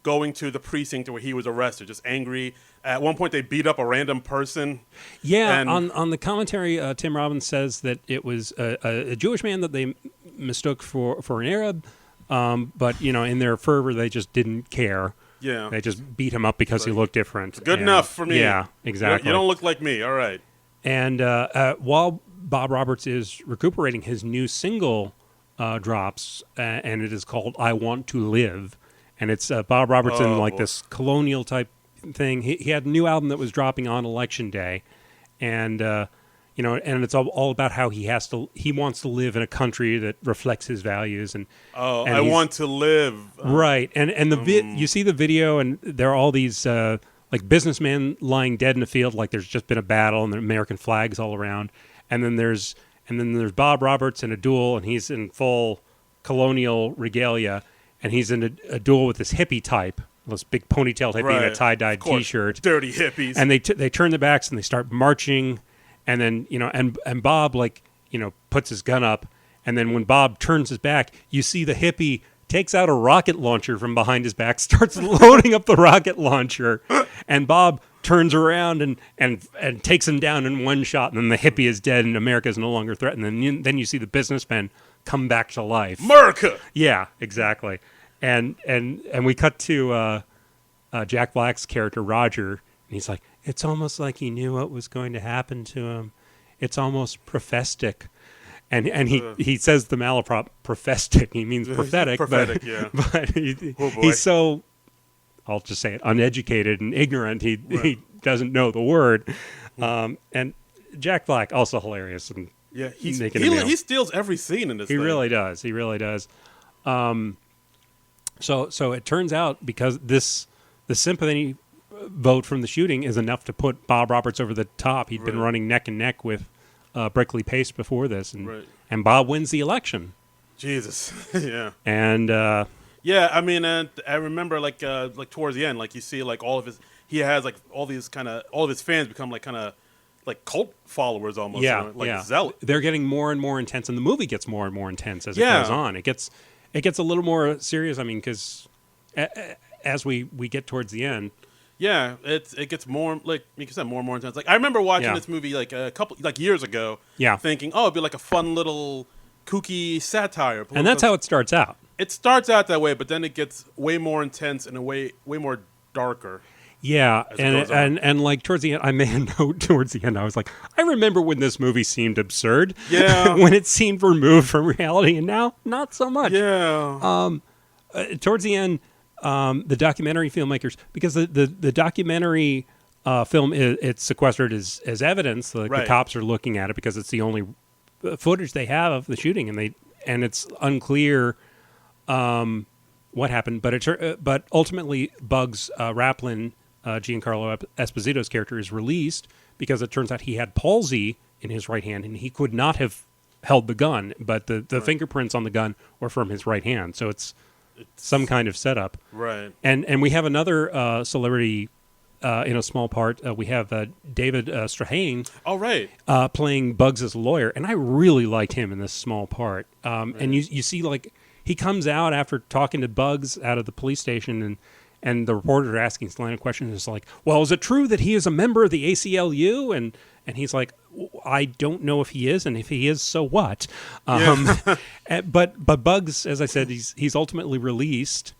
Going to the precinct where he was arrested, just angry. At one point, they beat up a random person. Yeah. On the commentary, Tim Robbins says that it was a Jewish man that they mistook for an Arab. But in their fervor, they just didn't care. Yeah. They just beat him up because he looked different. It's good enough for me. Yeah, exactly. You don't look like me. All right. And while Bob Roberts is recuperating, his new single drops, and it is called "I Want to Live," and it's Bob Roberts in like this colonial type thing. He had a new album that was dropping on Election Day, and and it's all about how he wants to live in a country that reflects his values, and I want to live, right, and you see the video, and there are all these like businessmen lying dead in a field, like there's just been a battle, and the American flags all around, and then there's Bob Roberts in a duel, and he's in full colonial regalia, and he's in a duel with this hippie type, this big ponytailed hippie in a tie-dyed T-shirt. Dirty hippies. And they turn their backs and they start marching, and then, and Bob, puts his gun up, and then when Bob turns his back, you see the hippie takes out a rocket launcher from behind his back, starts loading up the rocket launcher, and Bob turns around and takes him down in one shot, and then the hippie is dead, and America is no longer threatened. And then you see the businessmen come back to life. America! Yeah, exactly. And we cut to Jack Black's character, Roger, and he's like, it's almost like he knew what was going to happen to him. It's almost prophetic. And he says the malaprop prophetic. He means prophetic. Prophetic, yeah. But he's so, I'll just say it, uneducated and ignorant. He doesn't know the word. And Jack Black, also hilarious. And yeah, he steals every scene in this thing. He really does. He really does. So it turns out, because the sympathy vote from the shooting is enough to put Bob Roberts over the top. He'd been running neck and neck with Brickley Pace before this, and Bob wins the election. Jesus, yeah. And yeah, I mean, I remember like towards the end, like you see like all of his all of his fans become like kind of like cult followers almost. Yeah, zealot. They're getting more and more intense, and the movie gets more and more intense as it goes on. It gets a little more serious. I mean, because as we get towards the end. Yeah, it gets more, like you said, more and more intense. Like I remember watching this movie like a couple years ago, thinking, oh, it'd be like a fun little kooky satire. And that's how it starts out. It starts out that way, but then it gets way more intense and way more darker. Yeah, and like towards the end, I made a note towards the end. I was like, I remember when this movie seemed absurd. Yeah, when it seemed removed from reality, and now not so much. Yeah. Towards the end. The documentary filmmakers, because the documentary film it's sequestered as evidence. The cops are looking at it because it's the only footage they have of the shooting, and it's unclear what happened. But ultimately, Bugs Raplin, Giancarlo Esposito's character, is released because it turns out he had palsy in his right hand and he could not have held the gun. But the fingerprints on the gun were from his right hand, so it's some kind of setup. Right. And we have another celebrity in a small part. We have David Strahane. Oh, right. Playing Bugs' lawyer. And I really liked him in this small part. And you see, like, he comes out after talking to Bugs out of the police station, and the reporter asking slanted questions. Is like, well, is it true that he is a member of the ACLU? And he's like, I don't know if he is, and if he is, so what? But Bugs, as I said, he's ultimately released,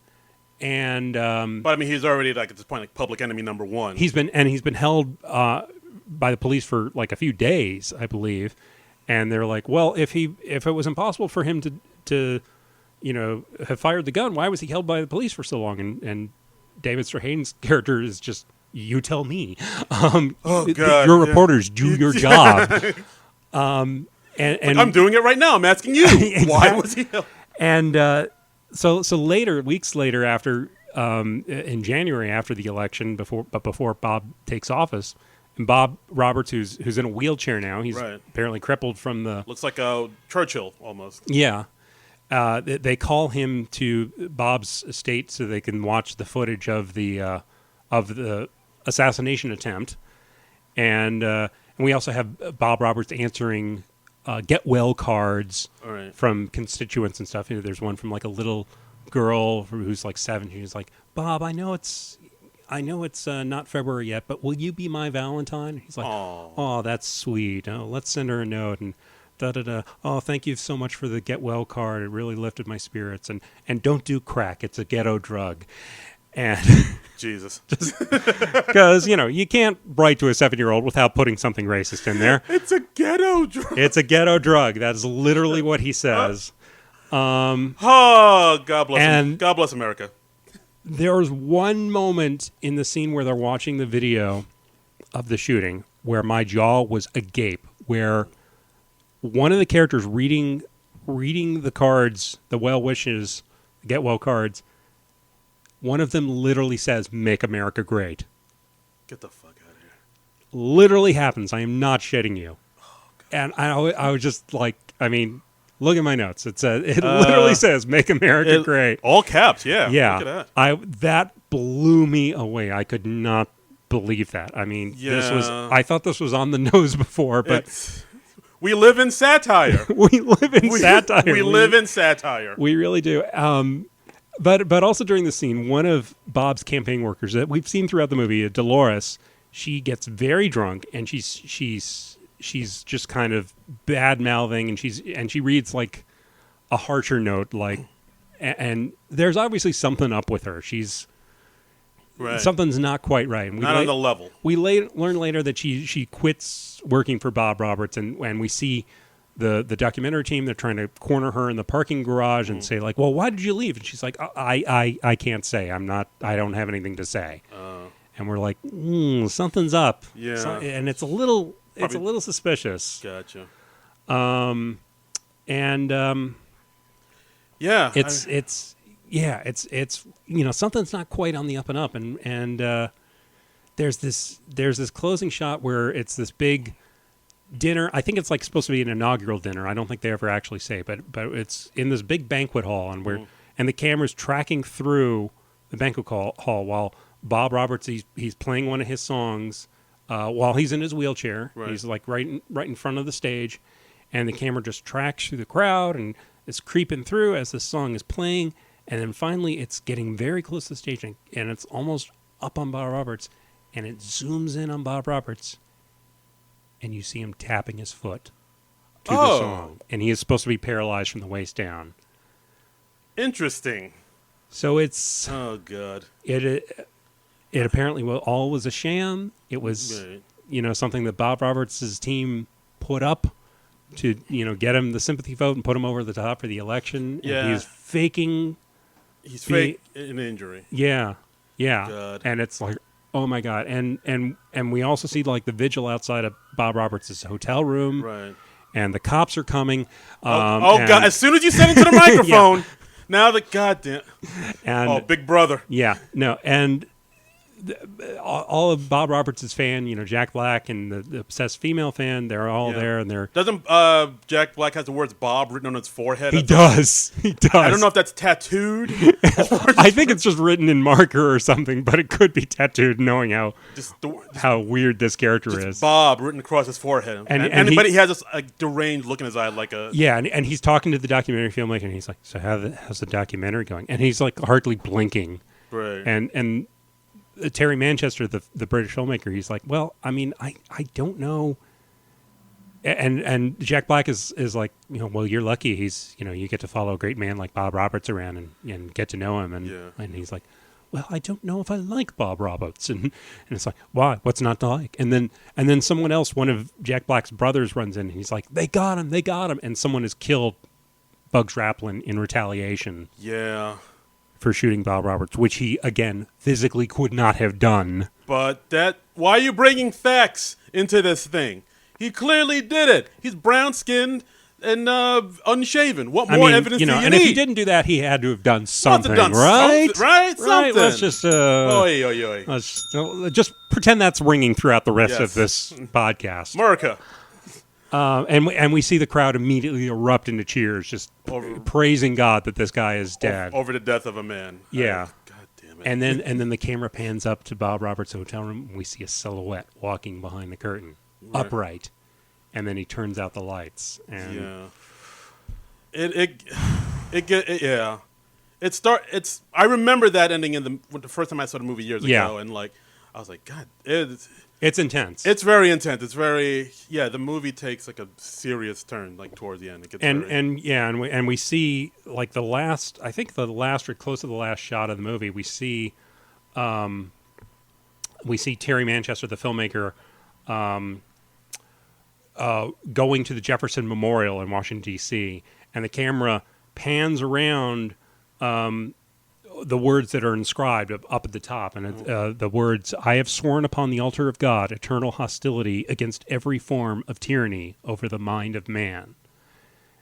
and but I mean, he's already like at this point like public enemy number one. He's been held by the police for like a few days, I believe, and they're like, well, if it was impossible for him to have fired the gun, why was he held by the police for so long? And David Strahane's character is just, you tell me. God, your reporters do your job. And I'm doing it right now. I'm asking you. Exactly. Why was he? And so later, weeks later, after in January after the election, before Bob takes office, and Bob Roberts, who's in a wheelchair now, he's apparently crippled from the. Looks like a Churchill almost. Yeah. They call him to Bob's estate so they can watch the footage of the assassination attempt, and we also have Bob Roberts answering get well cards from constituents and stuff. There's one from like a little girl who's like 7. She's like, Bob, I know it's not February yet, but will you be my Valentine? He's like, oh, that's sweet. Oh, let's send her a note. And oh, thank you so much for the get well card. It really lifted my spirits. And don't do crack. It's a ghetto drug. And Jesus. Because, you can't write to a 7-year-old without putting something racist in there. It's a ghetto drug. It's a ghetto drug. That is literally what he says. Oh, God bless him. God bless America. There's one moment in the scene where they're watching the video of the shooting where my jaw was agape, where one of the characters reading the cards, the well wishes, get well cards, one of them literally says, "Make America Great." Get the fuck out of here. Literally happens. I am not shitting you. Oh, and I was just like, I mean, look at my notes. It literally says, "Make America Great." All caps, yeah. Yeah. Look at that. That blew me away. I could not believe that. I mean, I thought this was on the nose before, but we live in satire. we live in satire. We live in satire. We really do. But also during the scene, one of Bob's campaign workers that we've seen throughout the movie, Dolores, she gets very drunk and she's just kind of bad mouthing and she reads like a harsher note, like, and there's obviously something up with her. Something's not quite right. And not on the level. We learn later that she quits working for Bob Roberts, and we see the documentary team. They're trying to corner her in the parking garage and say like, "Well, why did you leave?" And she's like, "I can't say. I don't have anything to say." And we're like, something's up. Yeah, and it's a little suspicious. Gotcha. Yeah, it's something's not quite on the up and up, and there's this closing shot where it's this big dinner. I think it's like supposed to be an inaugural dinner. I don't think they ever actually say, but it's in this big banquet hall, and the camera's tracking through the banquet hall while Bob Roberts he's playing one of his songs while he's in his wheelchair. Right. He's like right in front of the stage, and the camera just tracks through the crowd and is creeping through as the song is playing. And then finally, it's getting very close to the stage, and it's almost up on Bob Roberts, and it zooms in on Bob Roberts, and you see him tapping his foot to the song, and he is supposed to be paralyzed from the waist down. Interesting. So it's God. It apparently all was a sham. It was something that Bob Roberts' team put up to get him the sympathy vote and put him over the top for the election. Yeah, and he's faking. He's fake an injury. Yeah. God. And it's like, oh my God. And we also see like the vigil outside of Bob Roberts' hotel room. Right. And the cops are coming. God. As soon as you said into the microphone, now the goddamn. And Big Brother. Yeah. No. And all of Bob Roberts' fan, Jack Black and the obsessed female fan, they're all there, and they're... Doesn't Jack Black has the words Bob written on his forehead? He does. I don't know if that's tattooed. I think it's just written in marker or something, but it could be tattooed, knowing how weird this character is. Bob written across his forehead. And he has this deranged look in his eye, like a... Yeah, and he's talking to the documentary filmmaker, and he's like, "So how's the documentary going?" And he's like hardly blinking. Right. And Terry Manchester, the British filmmaker, he's like, "Well, I mean, I don't know." And Jack Black is like, "Well, you're lucky. He's, you get to follow a great man like Bob Roberts around and get to know him." And he's like, "Well, I don't know if I like Bob Roberts." And it's like, "Why? What's not to like?" And then someone else, one of Jack Black's brothers, runs in and he's like, They got him. And someone has killed Bugs Raplin in retaliation. Yeah. For shooting Bob Roberts, which he, again, physically could not have done. But why are you bringing facts into this thing? He clearly did it. He's brown-skinned and unshaven. What more evidence do you need? And if he didn't do that, he had to have done something, right? Something. Let's just let's just pretend that's ringing throughout the rest of this podcast. America. And we see the crowd immediately erupt into cheers, just praising God that this guy is dead. Over the death of a man. Yeah. God damn it. And then the camera pans up to Bob Roberts' hotel room, and we see a silhouette walking behind the curtain, upright. And then he turns out the lights. And I remember that ending the first time I saw the movie years ago, and like I was like, God, it's intense. It's very intense. It's very the movie takes like a serious turn like towards the end. It gets and we see like the last or close to the last shot of the movie. We see Terry Manchester, the filmmaker, going to the Jefferson Memorial in Washington D.C. and the camera pans around the words that are inscribed up at the top, and the words, "I have sworn upon the altar of God eternal hostility against every form of tyranny over the mind of man,"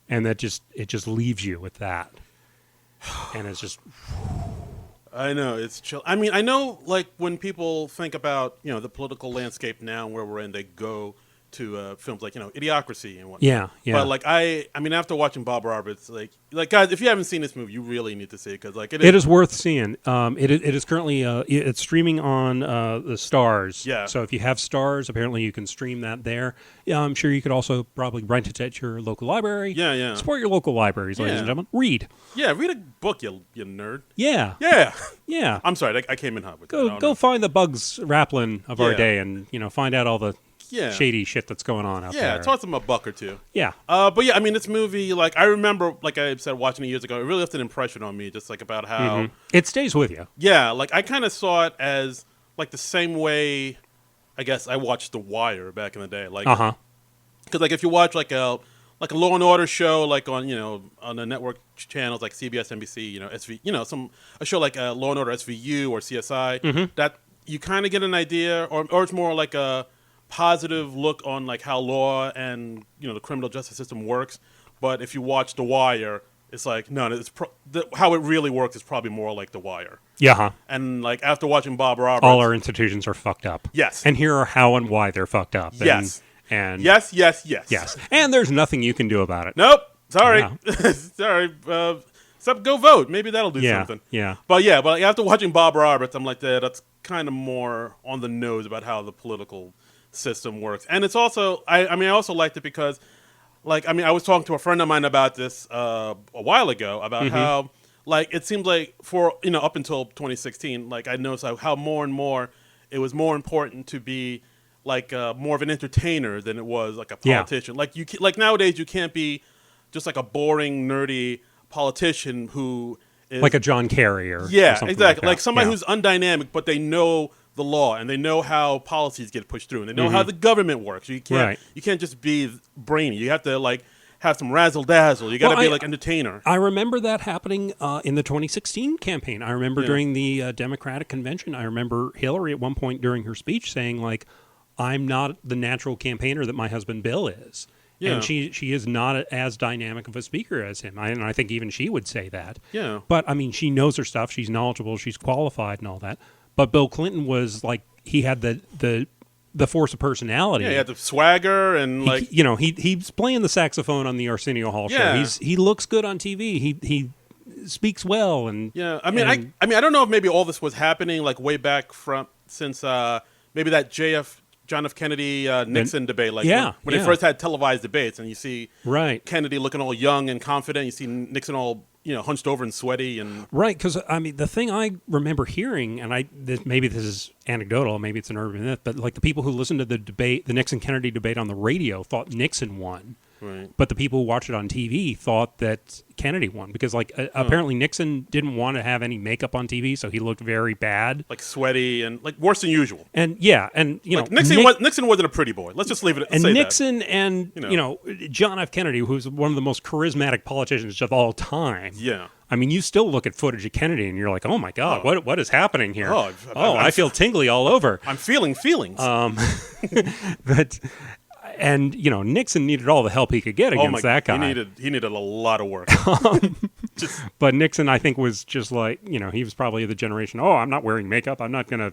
and it just leaves you with that, and it's just. I know, it's chill. I mean, I know, like, when people think about, the political landscape now and where we're in, they go to films like, Idiocracy and whatnot. Yeah. But, like, I mean, after watching Bob Roberts, like, guys, if you haven't seen this movie, you really need to see it, because, like, it is worth seeing. It is currently, it's streaming on the Stars. Yeah. So if you have Stars, apparently you can stream that there. Yeah, I'm sure you could also probably rent it at your local library. Yeah. Support your local libraries, ladies and gentlemen. Read. Yeah, read a book, you nerd. Yeah. Yeah. I'm sorry, I came in hot with Go find the Bugs Raplin of our day and, find out all the shady shit that's going on out there. Yeah, toss them a buck or two. Yeah. But yeah, I mean, this movie, like, I remember, like I said, watching it years ago, it really left an impression on me, just like about how... It stays with you. Yeah, like, I kind of saw it as, like, the same way, I guess, I watched The Wire back in the day. Like, because, like, if you watch, like a Law and Order show, like, on the network channels like CBS, NBC, a show like Law and Order SVU or CSI, that you kind of get an idea, or it's more like a positive look on, like, how law and the criminal justice system works. But if you watch The Wire, it's like, no, it's how it really works is probably more like The Wire. Yeah. And, like, after watching Bob Roberts, all our institutions are fucked up. Yes. And here are how and why they're fucked up. Yes. And yes. And there's nothing you can do about it. Nope. Sorry. Yeah. Sorry. Except go vote. Maybe that'll do something. Yeah. But after watching Bob Roberts, I'm like, that's kind of more on the nose about how the political system works. And it's also, I also liked it because, like, I mean, I was talking to a friend of mine about this a while ago, about how, like, it seems like for, up until 2016, like, I noticed how more and more it was more important to be, like, more of an entertainer than it was, like, a politician. Yeah. Like nowadays, you can't be just, like, a boring, nerdy politician who is... Like a John Kerry or exactly. Like somebody yeah. who's undynamic, but they know the law and they know how policies get pushed through and they know how the government works. You can't just be brainy. You have to, like, have some razzle dazzle. You got to be like entertainer. I remember that happening in the 2016 campaign. I remember during the Democratic convention. I remember Hillary at one point during her speech saying, like, "I'm not the natural campaigner that my husband Bill is." Yeah. And she is not as dynamic of a speaker as him. And I think even she would say that. Yeah. But, I mean, she knows her stuff. She's knowledgeable. She's qualified and all that. But Bill Clinton was, like, he had the force of personality. Yeah, he had the swagger and, like... He's playing the saxophone on the Arsenio Hall show. He looks good on TV. He speaks well. And yeah, I mean, I don't know if maybe all this was happening, like, way back since maybe that John F. Kennedy Nixon debate, like when they first had televised debates, and you see Kennedy looking all young and confident, you see Nixon all hunched over and sweaty, and because I mean the thing I remember hearing, and maybe this is anecdotal, maybe it's an urban myth, but like the people who listened to the debate, the Nixon Kennedy debate on the radio, thought Nixon won. Right. But the people who watched it on TV thought that Kennedy won because, like, apparently Nixon didn't want to have any makeup on TV, so he looked very bad, like sweaty and like worse than usual. And like Nixon wasn't a pretty boy. Let's just leave it. And Nixon and John F. Kennedy, who's one of the most charismatic politicians of all time. Yeah. I mean, you still look at footage of Kennedy and you're like, oh my God, what is happening here? I feel tingly all over. I'm feeling feelings. But. And Nixon needed all the help he could get against that guy. He needed a lot of work. But Nixon, I think, was just like he was probably the generation. Oh, I'm not wearing makeup. I'm not gonna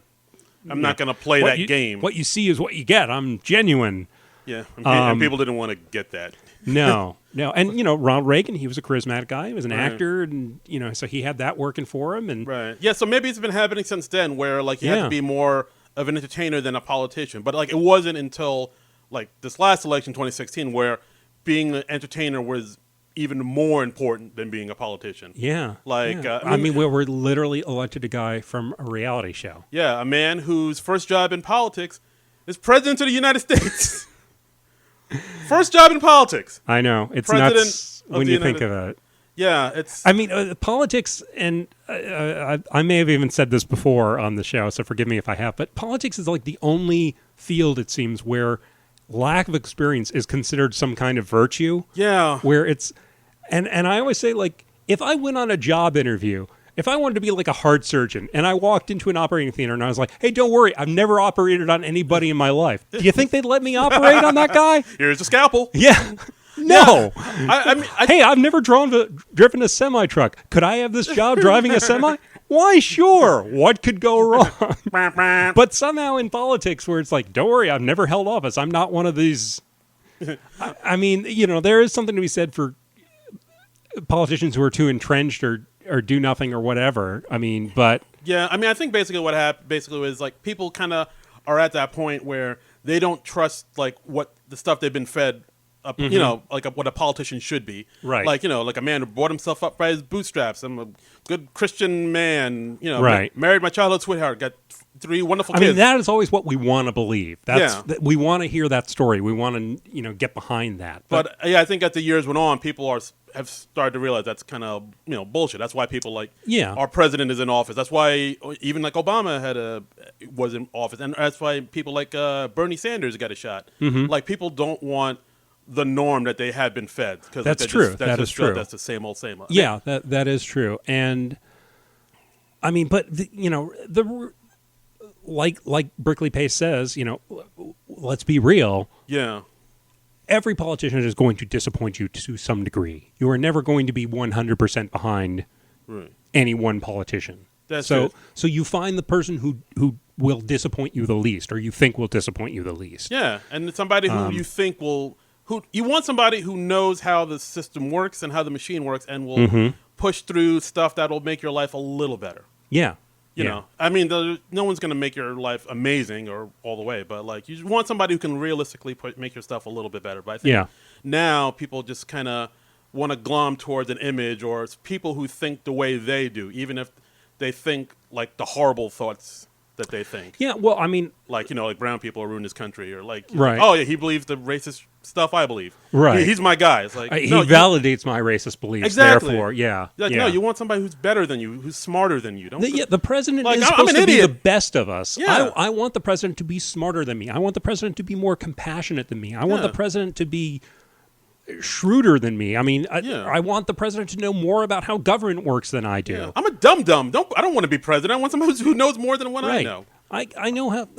play that game. What you see is what you get. I'm genuine. Yeah, and people didn't want to get that. No, and Ronald Reagan, he was a charismatic guy. He was an actor, and so he had that working for him. And yeah, so maybe it's been happening since then, where like you have to be more of an entertainer than a politician. But like it wasn't until like this last election, 2016, where being an entertainer was even more important than being a politician. Yeah. Like, yeah. I mean, we were literally elected a guy from a reality show. Yeah, a man whose first job in politics is president of the United States. First job in politics. I know. It's nuts when you think of it. Yeah, it's... I mean, politics, and I may have even said this before on the show, so forgive me if I have, but politics is like the only field, it seems, where lack of experience is considered some kind of virtue. Yeah. Where it's... And I always say, like, if I went on a job interview, if I wanted to be like a heart surgeon and I walked into an operating theater and I was like, hey, don't worry, I've never operated on anybody in my life. Do you think they'd let me operate on that guy? Here's a scalpel. Yeah. No. Yeah. Hey, I've never driven a semi-truck. Could I have this job driving a semi? Why, sure. What could go wrong? But somehow in politics where it's like, don't worry, I've never held office. I'm not one of these. I mean, there is something to be said for politicians who are too entrenched or do nothing or whatever. I mean, but. Yeah, I think basically what happened was like people kind of are at that point where they don't trust like what the stuff they've been fed. Like what a politician should be. Right. Like, like a man who brought himself up by his bootstraps. I'm a good Christian man, right. Married my childhood sweetheart, got 3 wonderful kids. I mean, that is always what we want to believe. We want to hear that story. We want to, get behind that. But I think as the years went on, people have started to realize that's kind of, bullshit. That's why people like, our president is in office. That's why even like Obama was in office. And that's why people like Bernie Sanders got a shot. Mm-hmm. Like people don't want the norm that they had been fed. That's true. That is true. That's the same old. Yeah, that is true. And I mean, but like Brickley Pace says, let's be real. Yeah. Every politician is going to disappoint you to some degree. You are never going to be 100% behind any one politician. So you find the person who will disappoint you the least, or you think will disappoint you the least. Yeah, and somebody who you think will. You want somebody who knows how the system works and how the machine works and will push through stuff that will make your life a little better. Yeah. You know, I mean, no one's going to make your life amazing or all the way, but like you want somebody who can realistically make your stuff a little bit better. But I think now people just kind of want to glom towards an image, or it's people who think the way they do, even if they think like the horrible thoughts that they think. Yeah, well, I mean, like like brown people ruin this country, or like, right. Oh yeah, he believes the racist stuff I believe. Right, he's my guy. It's like he validates my racist beliefs. Exactly. Therefore, yeah. No, you want somebody who's better than you, who's smarter than you. The president is supposed to be the best of us. Yeah. I want the president to be smarter than me. I want the president to be more compassionate than me. I want the president to be shrewder than me. I mean, I want the president to know more about how government works than I do. Yeah. I'm a dum-dum. I don't want to be president. I want somebody who knows more than what I know. I know how.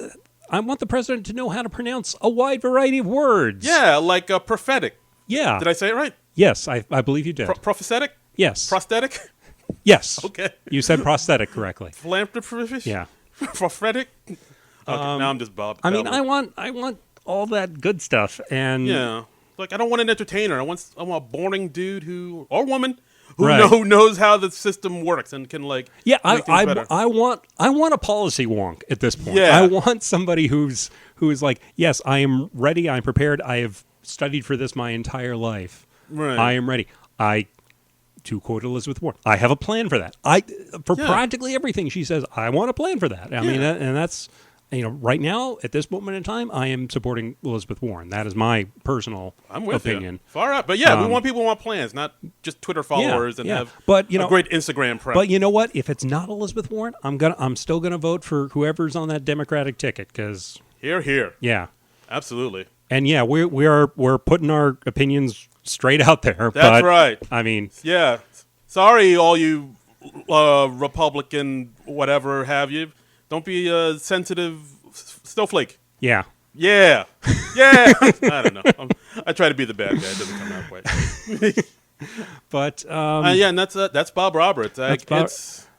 I want the president to know how to pronounce a wide variety of words. Yeah, like prophetic. Yeah. Did I say it right? Yes, I believe you did. Prophetic? Yes. Prosthetic? Yes. Okay. You said prosthetic correctly. Philanthropist? Yeah. Prophetic? Okay, now I'm just Bob. I mean, I want all that good stuff, and like I don't want an entertainer. I want a boring dude or woman who knows how the system works and can like make things better. I want a policy wonk at this point. Yeah. I want somebody who is like, yes, I am ready. I'm prepared. I have studied for this my entire life. Right. I am ready. To quote Elizabeth Warren, I have a plan for that. Practically everything she says, I want a plan for that. I mean, and that's right now at this moment in time, I am supporting Elizabeth Warren. That is my personal opinion. You. Far out, but we want people who want plans, not just Twitter followers and have a great Instagram prep. But you know what? If it's not Elizabeth Warren, I'm still gonna vote for whoever's on that Democratic ticket because here, yeah, absolutely. And we're putting our opinions straight out there. That's right. I mean, sorry, all you Republican whatever have you. Don't be a sensitive snowflake. Yeah. I don't know. I try to be the bad guy. It doesn't come out quite. But and that's Bob Roberts.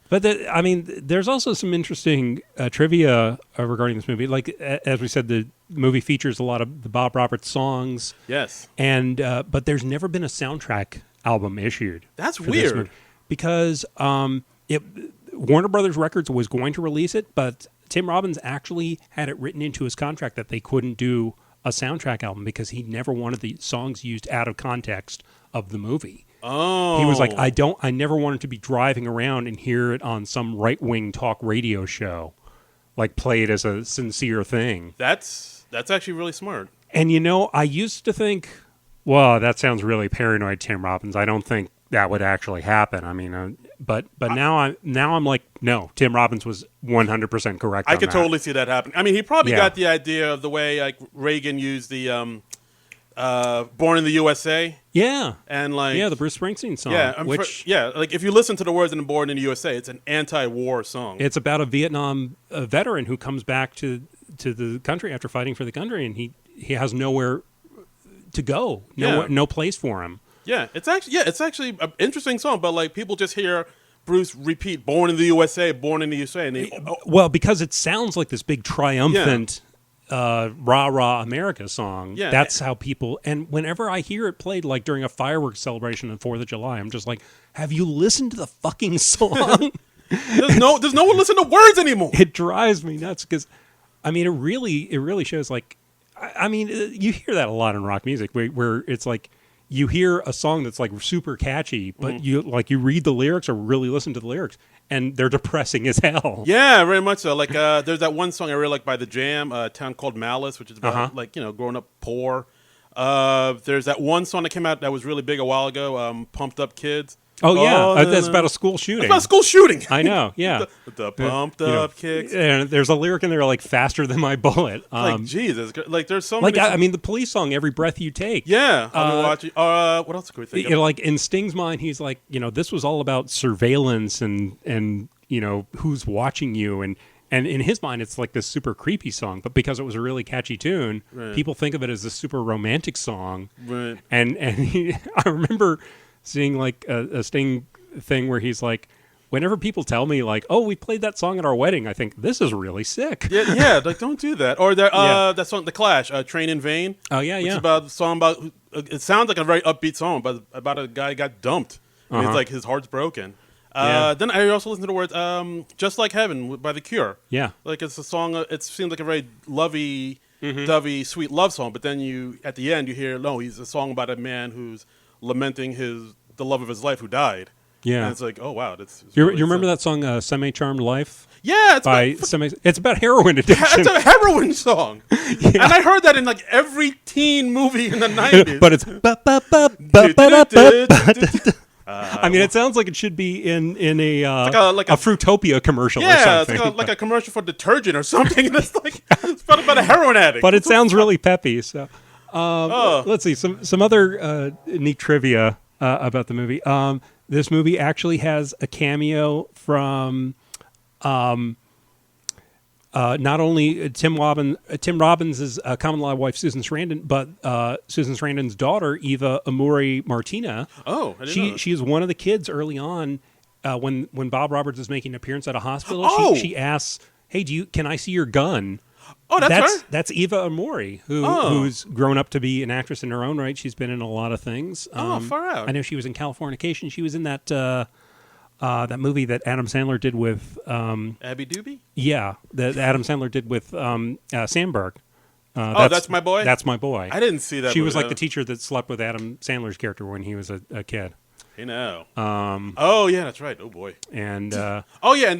But there's also some interesting trivia regarding this movie. Like as we said, the movie features a lot of the Bob Roberts songs. Yes. And but there's never been a soundtrack album issued. That's weird. Because Warner Brothers Records was going to release it, but Tim Robbins actually had it written into his contract that they couldn't do a soundtrack album because he never wanted the songs used out of context of the movie. Oh. He was like, I never wanted to be driving around and hear it on some right-wing talk radio show, like play it as a sincere thing. That's actually really smart. And I used to think, well, that sounds really paranoid, Tim Robbins. I don't think that would actually happen. I mean, but now I'm like, no, Tim Robbins was 100% correct. I could totally see that happening. I mean, he probably got the idea of the way like Reagan used the Born in the USA. Yeah. And like the Bruce Springsteen song. Yeah, like if you listen to the words in Born in the USA, it's an anti-war song. It's about a Vietnam veteran who comes back to the country after fighting for the country, and he has nowhere to go, no place for him. Yeah, it's actually an interesting song, but like people just hear Bruce repeat "Born in the USA, Born in the USA," and well, because it sounds like this big triumphant rah rah America song. Yeah, that's how people. And whenever I hear it played, like during a fireworks celebration on 4th of July, I'm just like, have you listened to the fucking song? There's no one listening to words anymore. It drives me nuts because, I mean, it really shows. Like, I mean, you hear that a lot in rock music, where it's like you hear a song that's like super catchy, but you read the lyrics or really listen to the lyrics, and they're depressing as hell. Yeah, very much so. Like, there's that one song I really like by The Jam, a town called Malice, which is about growing up poor. There's that one song that came out that was really big a while ago, Pumped Up Kids. Oh, yeah. That's about a school shooting. It's about a school shooting. I know, yeah. the pumped up kicks. And there's a lyric in there like faster than my bullet. Like, Jesus. Like, there's so many. I mean, the Police song, Every Breath You Take. Yeah. I've been watching. What else could we think of? Like, in Sting's mind, he's like, this was all about surveillance and who's watching you. And in his mind, it's like this super creepy song. But because it was a really catchy tune, people think of it as this super romantic song. Right. And I remember seeing like a Sting thing where he's like, whenever people tell me like, oh, we played that song at our wedding, I think this is really sick. Yeah, like don't do that. Or that song, The Clash, Train in Vain. Oh yeah, It's about a song about. It sounds like a very upbeat song, but about a guy who got dumped. And it's like his heart's broken. Then I also listen to the words "Just Like Heaven" by The Cure. Yeah, like it's a song. It seems like a very dovey, sweet love song. But then at the end, you hear he's a song about a man who's lamenting the love of his life who died. Yeah, and it's like, oh wow, you remember that song "Semi-Charmed Life"? Yeah, it's about heroin addiction. It's a heroin song, and I heard that in like every teen movie in the 90s. But it's I mean, it sounds like it should be in a Fruitopia commercial or something. Yeah, it's like a commercial for detergent or something. And it's like it's about a heroin addict. But it sounds really peppy. So let's see some other neat trivia about the movie. This movie actually has a cameo from not only Tim Robbins' common law wife Susan Sarandon, but Susan Sarandon's daughter Eva Amuri Martina. Oh, I didn't know that. She is one of the kids early on when Bob Roberts is making an appearance at a hospital. Oh. She asks, "Hey, can I see your gun?" Oh, that's her? That's Eva Amuri, who's grown up to be an actress in her own right. She's been in a lot of things. Far out. I know she was in Californication. She was in that movie that Adam Sandler did with Abby Doobie. Yeah, that Adam Sandler did with Sandberg. That's My Boy. That's My Boy. I didn't see that. She was like the teacher that slept with Adam Sandler's character when he was a kid. Hey now. Oh yeah, that's right. Oh boy. And and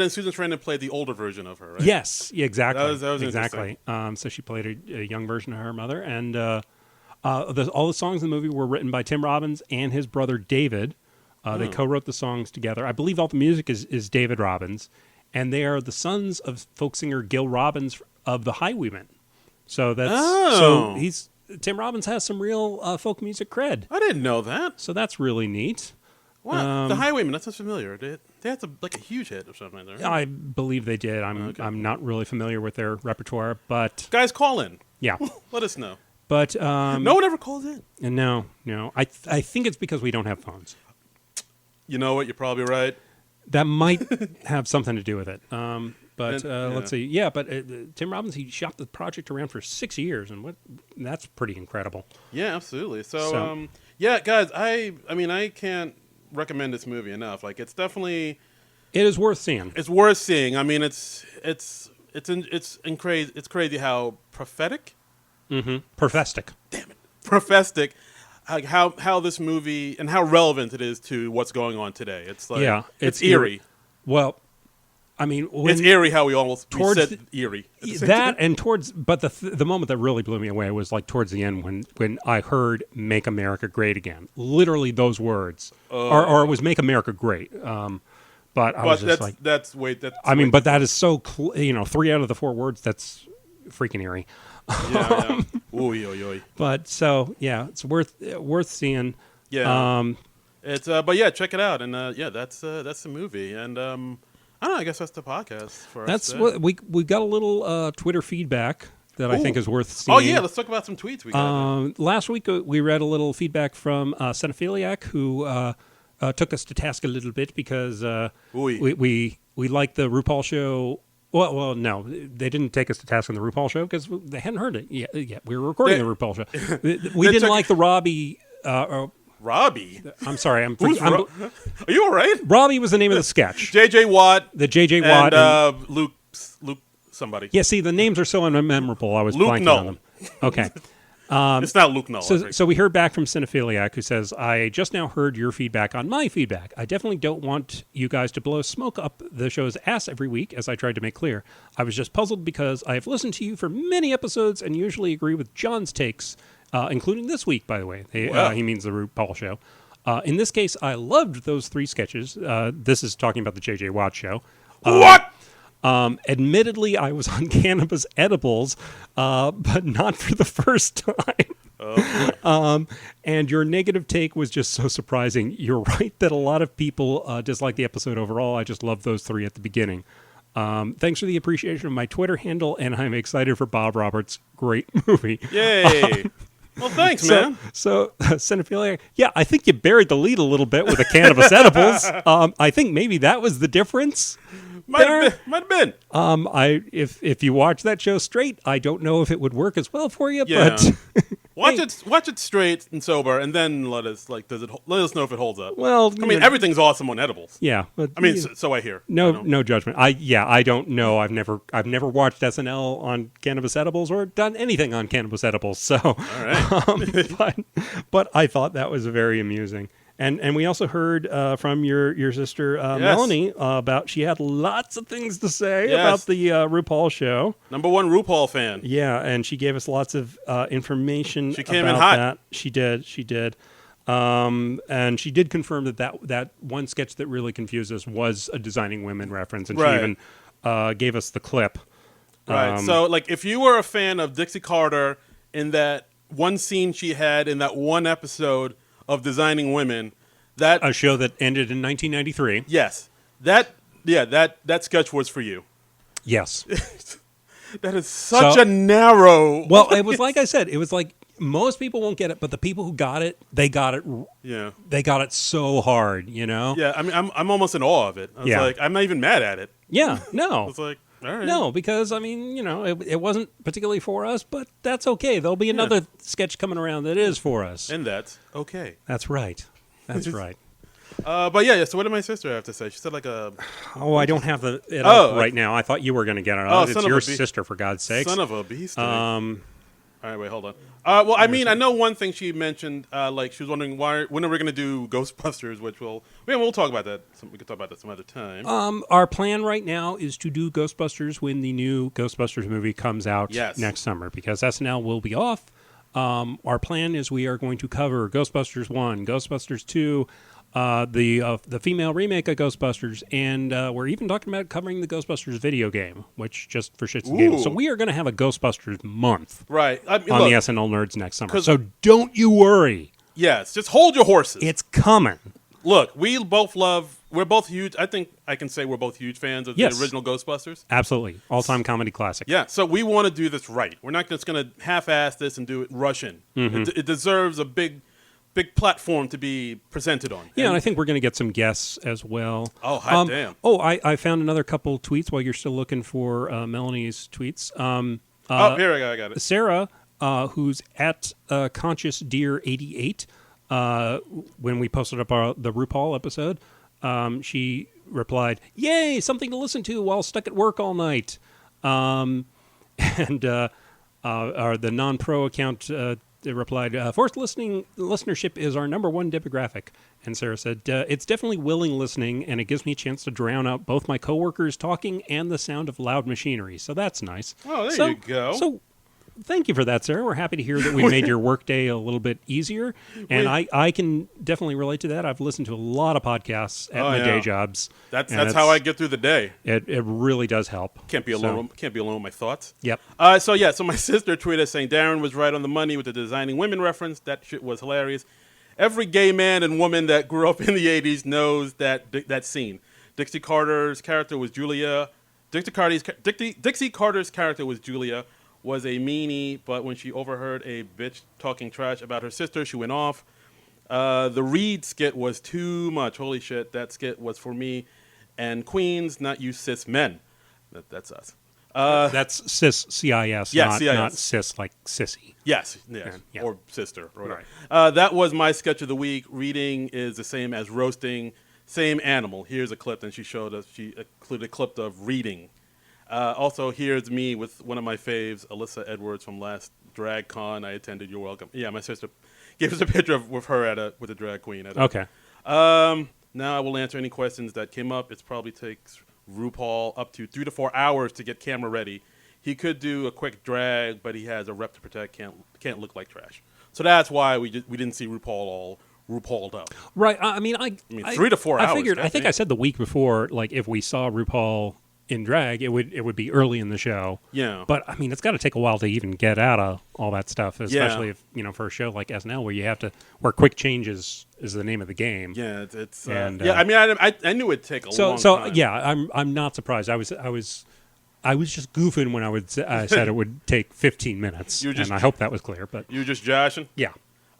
then Susan Sarandon played the older version of her. Right? Yes, exactly. That was exactly. So she played a young version of her mother, and all the songs in the movie were written by Tim Robbins and his brother David. They co-wrote the songs together. I believe all the music is David Robbins, and they are the sons of folk singer Gil Robbins of the Highwaymen. So Tim Robbins has some real folk music cred. I didn't know that. So that's really neat. Wow, the Highwaymen. That sounds familiar. They had a huge hit or something like that. Right? I believe they did. I'm not really familiar with their repertoire, but guys, call in. Yeah, let us know. But no one ever calls in. No. I think it's because we don't have phones. You know what? You're probably right. That might have something to do with it. Let's see. Yeah, but Tim Robbins, he shopped the project around for 6 years, and that's pretty incredible. Yeah, absolutely. So guys, I can't recommend this movie enough. Like, it's definitely. It is worth seeing. It's worth seeing. I mean, it's crazy how prophetic. Mm-hmm. Prophetic. Damn it, prophetic. How this movie and how relevant it is to what's going on today. It's like it's eerie. Well, I mean, it's eerie how we said eerie. That and but the moment that really blew me away was like towards the end when I heard "Make America Great Again." Literally those words, or it was "Make America Great." But I was just like, that's I mean, but that is so 3 out of the 4 words. That's freaking eerie. Yeah. Oy, oy, oy. But so yeah, it's worth seeing. Yeah. It's but yeah, check it out. And that's the movie. And I don't know. I guess that's the podcast for us. That's what we got a little Twitter feedback that I think is worth seeing. Oh yeah, let's talk about some tweets we got. Last week we read a little feedback from Cinephiliac, who took us to task a little bit because we like the RuPaul show. Well, no, they didn't take us to task on the RuPaul show because they hadn't heard it yet. We were recording the RuPaul show. We didn't like the Robbie. Robbie? I'm sorry. Are you all right? Robbie was the name of the sketch. J.J. Watt. The J.J. Watt. And Luke somebody. Yeah, see, the names are so unmemorable. I was blanking on them. Okay. It's not Luke Null. So we heard back from Cinephiliac, who says, I just now heard your feedback on my feedback. I definitely don't want you guys to blow smoke up the show's ass every week, as I tried to make clear. I was just puzzled because I have listened to you for many episodes and usually agree with John's takes, including this week, by the way. He means the RuPaul show. In this case, I loved those 3 sketches. This is talking about the J.J. Watt show. What? Admittedly, I was on cannabis edibles, but not for the first time. Oh, and your negative take was just so surprising. You're right that a lot of people dislike the episode overall. I just love those 3 at the beginning. Thanks for the appreciation of my Twitter handle, and I'm excited for Bob Roberts' great movie. Yay. Well, thanks, man. So Cinephiliac, yeah, I think you buried the lead a little bit with the cannabis edibles. I think maybe that was the difference. Might have been. If you watch that show straight, I don't know if it would work as well for you. Yeah. But watch it straight and sober, and then let us know if it holds up. Well, I mean, everything's awesome on edibles. Yeah, but I mean, so I hear. No judgment. I don't know. I've never watched SNL on cannabis edibles or done anything on cannabis edibles. So, all right. but I thought that was very amusing. And we also heard from your sister Yes. Melanie about she had lots of things to say about the RuPaul show. #1 RuPaul fan. Yeah, and she gave us lots of information. She came about in hot. That. She did. And she did confirm that one sketch that really confused us was a Designing Women reference, and she even gave us the clip. Right. So, like, if you were a fan of Dixie Carter in that one scene she had in that one episode of Designing Women, that a show that ended in 1993. Yes, that sketch was for you. Yes. That is such a narrow. Well, it was like I said. It was like most people won't get it, but the people who got it, they got it. Yeah. They got it so hard, you know. Yeah. I mean, I'm almost in awe of it. I was like, I'm not even mad at it. Yeah. No. It's like, all right. No, because I mean, you know, it wasn't particularly for us, but that's okay. There'll be another sketch coming around that is for us, and that's okay. That's right. That's right. But yeah. So what did my sister have to say? She said like a. Oh, I don't have it up right now. I thought you were going to get it. Oh, it's your sister, for God's sake. Son of a beast. All right, wait, hold on. Well, I mean, I know one thing she mentioned. Like she was wondering when are we going to do Ghostbusters, which we'll talk about that. We can talk about that some other time. Our plan right now is to do Ghostbusters when the new Ghostbusters movie comes out next summer, because SNL will be off. Our plan is we are going to cover Ghostbusters 1, Ghostbusters 2, the female remake of Ghostbusters, and we're even talking about covering the Ghostbusters video game, which just for shits and giggles. So we are going to have a Ghostbusters month right. I mean, on the SNL Nerds next summer. So don't you worry. Yes, just hold your horses. It's coming. Look, we're both huge, I think I can say we're both huge fans of the original Ghostbusters. Absolutely. All-time comedy classic. Yeah, so we want to do this right. We're not just going to half-ass this and do it Russian. Mm-hmm. It deserves a big platform to be presented on. Yeah, and I think we're going to get some guests as well. Oh, hot damn. Oh, I found another couple tweets while you're still looking for Melanie's tweets. Here I got it. Sarah, who's at Conscious Deer 88, when we posted up the RuPaul episode, she replied, "Yay, something to listen to while stuck at work all night." And the non-pro account replied, "Forced listenership is our #1 demographic." And Sarah said, "It's definitely willing listening, and it gives me a chance to drown out both my coworkers talking and the sound of loud machinery. So that's nice." Oh, there you go. So thank you for that, sir. We're happy to hear that we made your workday a little bit easier. And I can definitely relate to that. I've listened to a lot of podcasts at my day jobs. That's how I get through the day. It really does help. Can't be alone with my thoughts. Yep. So my sister tweeted saying Darren was right on the money with the designing women reference. That shit was hilarious. Every gay man and woman that grew up in the 80s knows that scene. Dixie Carter's character was Julia. Dixie Carter's character was Julia, was a meanie, but when she overheard a bitch talking trash about her sister, she went off. The Reed skit was too much. Holy shit, that skit was for me and queens, not you cis men. That's us. That's cis, C-I-S, not cis like sissy. Yes, or sister. Or whatever. Right. That was my sketch of the week. Reading is the same as roasting. Same animal. Here's a clip, and she included a clip of reading. Also, here's me with one of my faves, Alyssa Edwards from last Drag Con I attended. You're welcome. Yeah, my sister gave us a picture with her with a drag queen. Okay. Now I will answer any questions that came up. It probably takes RuPaul up to 3 to 4 hours to get camera ready. He could do a quick drag, but he has a rep to protect. Can't look like trash. So that's why we didn't see RuPaul all RuPaul'd up. Right. I mean, 3 to 4 hours. I think I said the week before, like if we saw RuPaul in drag, it would be early in the show. Yeah. But I mean, it's got to take a while to even get out of all that stuff, especially if for a show like SNL where quick changes is the name of the game. Yeah, it's I mean, I knew it'd take a long time. So yeah, I'm not surprised. I was just goofing when I said it would take 15 minutes, and I hope that was clear. But you were just joshing. Yeah.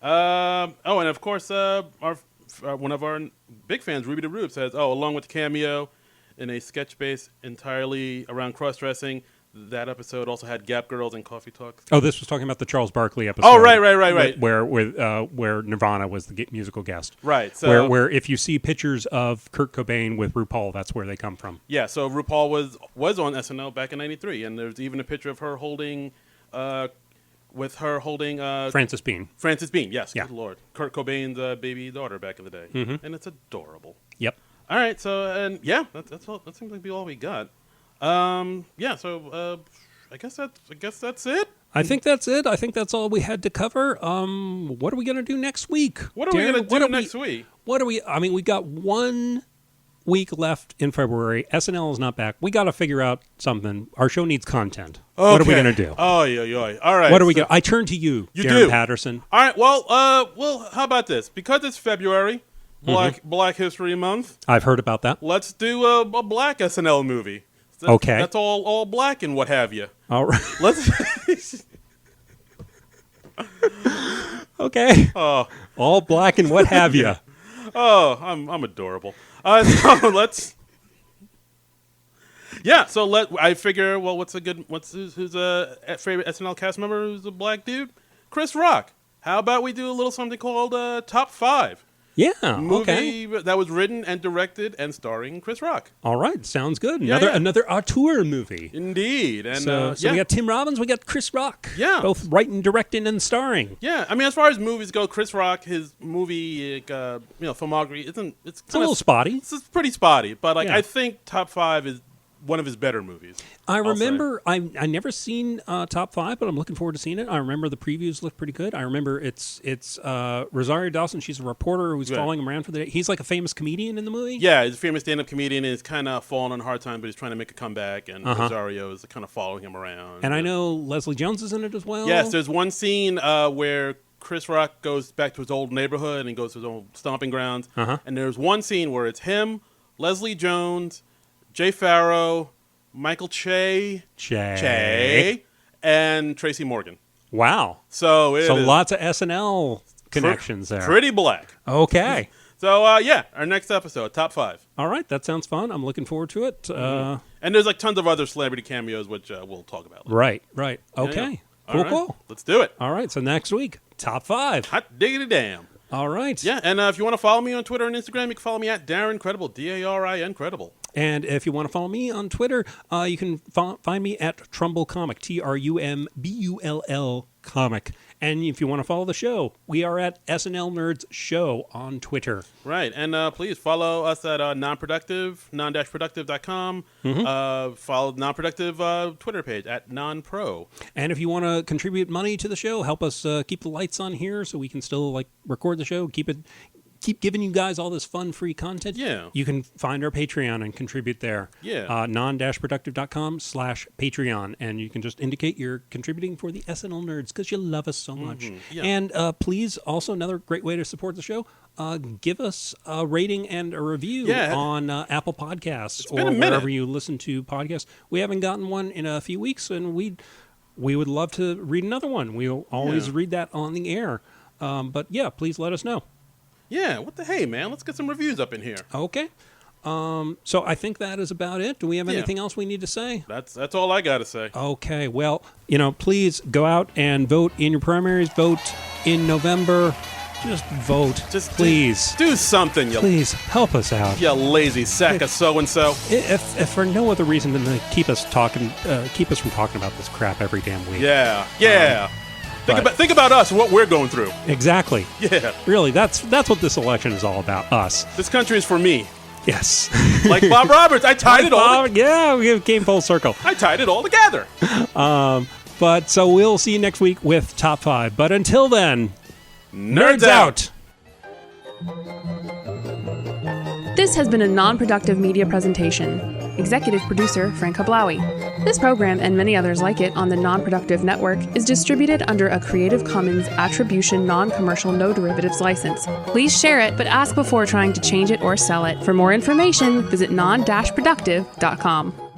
And of course, one of our big fans, Ruby the Rube, says, along with the cameo in a sketch based entirely around cross-dressing, that episode also had Gap Girls and Coffee Talk. Oh, this was talking about the Charles Barkley episode. Oh, right. Where Nirvana was the musical guest. Right. So where if you see pictures of Kurt Cobain with RuPaul, that's where they come from. Yeah, so RuPaul was on SNL back in '93, and there's even a picture of her holding... Frances Bean. Frances Bean, yes. Yeah. Good Lord. Kurt Cobain's baby daughter back in the day. Mm-hmm. And it's adorable. Yep. All right, so, that's all. That seems like be all we got. I guess that's it. I think that's it. I think that's all we had to cover. What are we going to do next week? What are we going to do next week? We got 1 week left in February. SNL is not back. We got to figure out something. Our show needs content. Okay. What are we going to do? Oh, yeah. All right. What do we got? I turn to you, Darren Patterson. All right. Well, how about this? Because it's February, Black History Month. I've heard about that. Let's do a black SNL movie. Okay. That's all black and what have you. All right. Let's. Okay. All black and what have you. Oh, I'm adorable. So let's. Yeah, I figure. Well, who's a favorite SNL cast member who's a black dude? Chris Rock. How about we do a little something called Top 5? Yeah, movie that was written and directed and starring Chris Rock. All right, sounds good. Another auteur movie. Indeed. And so we got Tim Robbins, we got Chris Rock. Yeah, both writing, directing, and starring. Yeah, I mean, as far as movies go, Chris Rock, his movie, filmography it's a little spotty. It's pretty spotty, but I think Top 5 is one of his better movies. I remember, I never seen Top 5, but I'm looking forward to seeing it. I remember the previews look pretty good. I remember it's Rosario Dawson. She's a reporter who's following him around for the day. He's like a famous comedian in the movie. Yeah, he's a famous stand-up comedian, and he's kind of fallen on a hard time, but he's trying to make a comeback, and Rosario is kind of following him around. And I know Leslie Jones is in it as well. Yes, there's one scene where Chris Rock goes back to his old neighborhood and goes to his old stomping grounds, and there's one scene where it's him, Leslie Jones, Jay Farrow, Michael Che, and Tracy Morgan. Wow. So lots of SNL connections there. Pretty black. Okay. So, our next episode, Top 5. All right, that sounds fun. I'm looking forward to it. And there's tons of other celebrity cameos, which we'll talk about later. Right. Okay. Yeah. Cool. Let's do it. All right, so next week, Top 5. Hot diggity damn. All right. Yeah, and if you want to follow me on Twitter and Instagram, you can follow me at Darren Credible, DARIN Credible. And if you want to follow me on Twitter, you can find me at Trumbull Comic, TRUMBULL comic. And if you want to follow the show, we are at SNL Nerds Show on Twitter. Right. And please follow us at Non-Productive, Non-Productive.com. Follow Non-Productive Twitter page at Non-Pro. And if you want to contribute money to the show, help us keep the lights on here so we can still record the show, keep giving you guys all this fun, free content. Yeah. You can find our Patreon and contribute there. Yeah. non-productive.com/Patreon. And you can just indicate you're contributing for the SNL Nerds because you love us so much. Yeah. And please, also another great way to support the show, give us a rating and a review on Apple Podcasts or wherever you listen to podcasts. We haven't gotten one in a few weeks, and we would love to read another one. We'll always read that on the air. But yeah, please let us know. Yeah, what the hey, man? Let's get some reviews up in here. Okay. So I think that is about it. Do we have anything else we need to say? That's all I got to say. Okay. Well, please go out and vote in your primaries. Vote in November. Just vote. Just please. Do something. Please help us out. You lazy sack of so-and-so. If for no other reason than to keep us from talking about this crap every damn week. Yeah. Think about us and what we're going through. Exactly. Yeah. Really, that's what this election is all about, us. This country is for me. Yes. Like Bob Roberts, I tied it all together. Yeah, we came full circle. I tied it all together. But so we'll see you next week with Top 5. But until then, Nerds out! This has been a non-productive media presentation. Executive producer, Frank Hablawi. This program and many others like it on the Non-Productive Network is distributed under a Creative Commons Attribution Non-Commercial No Derivatives license. Please share it, but ask before trying to change it or sell it. For more information, visit non-productive.com.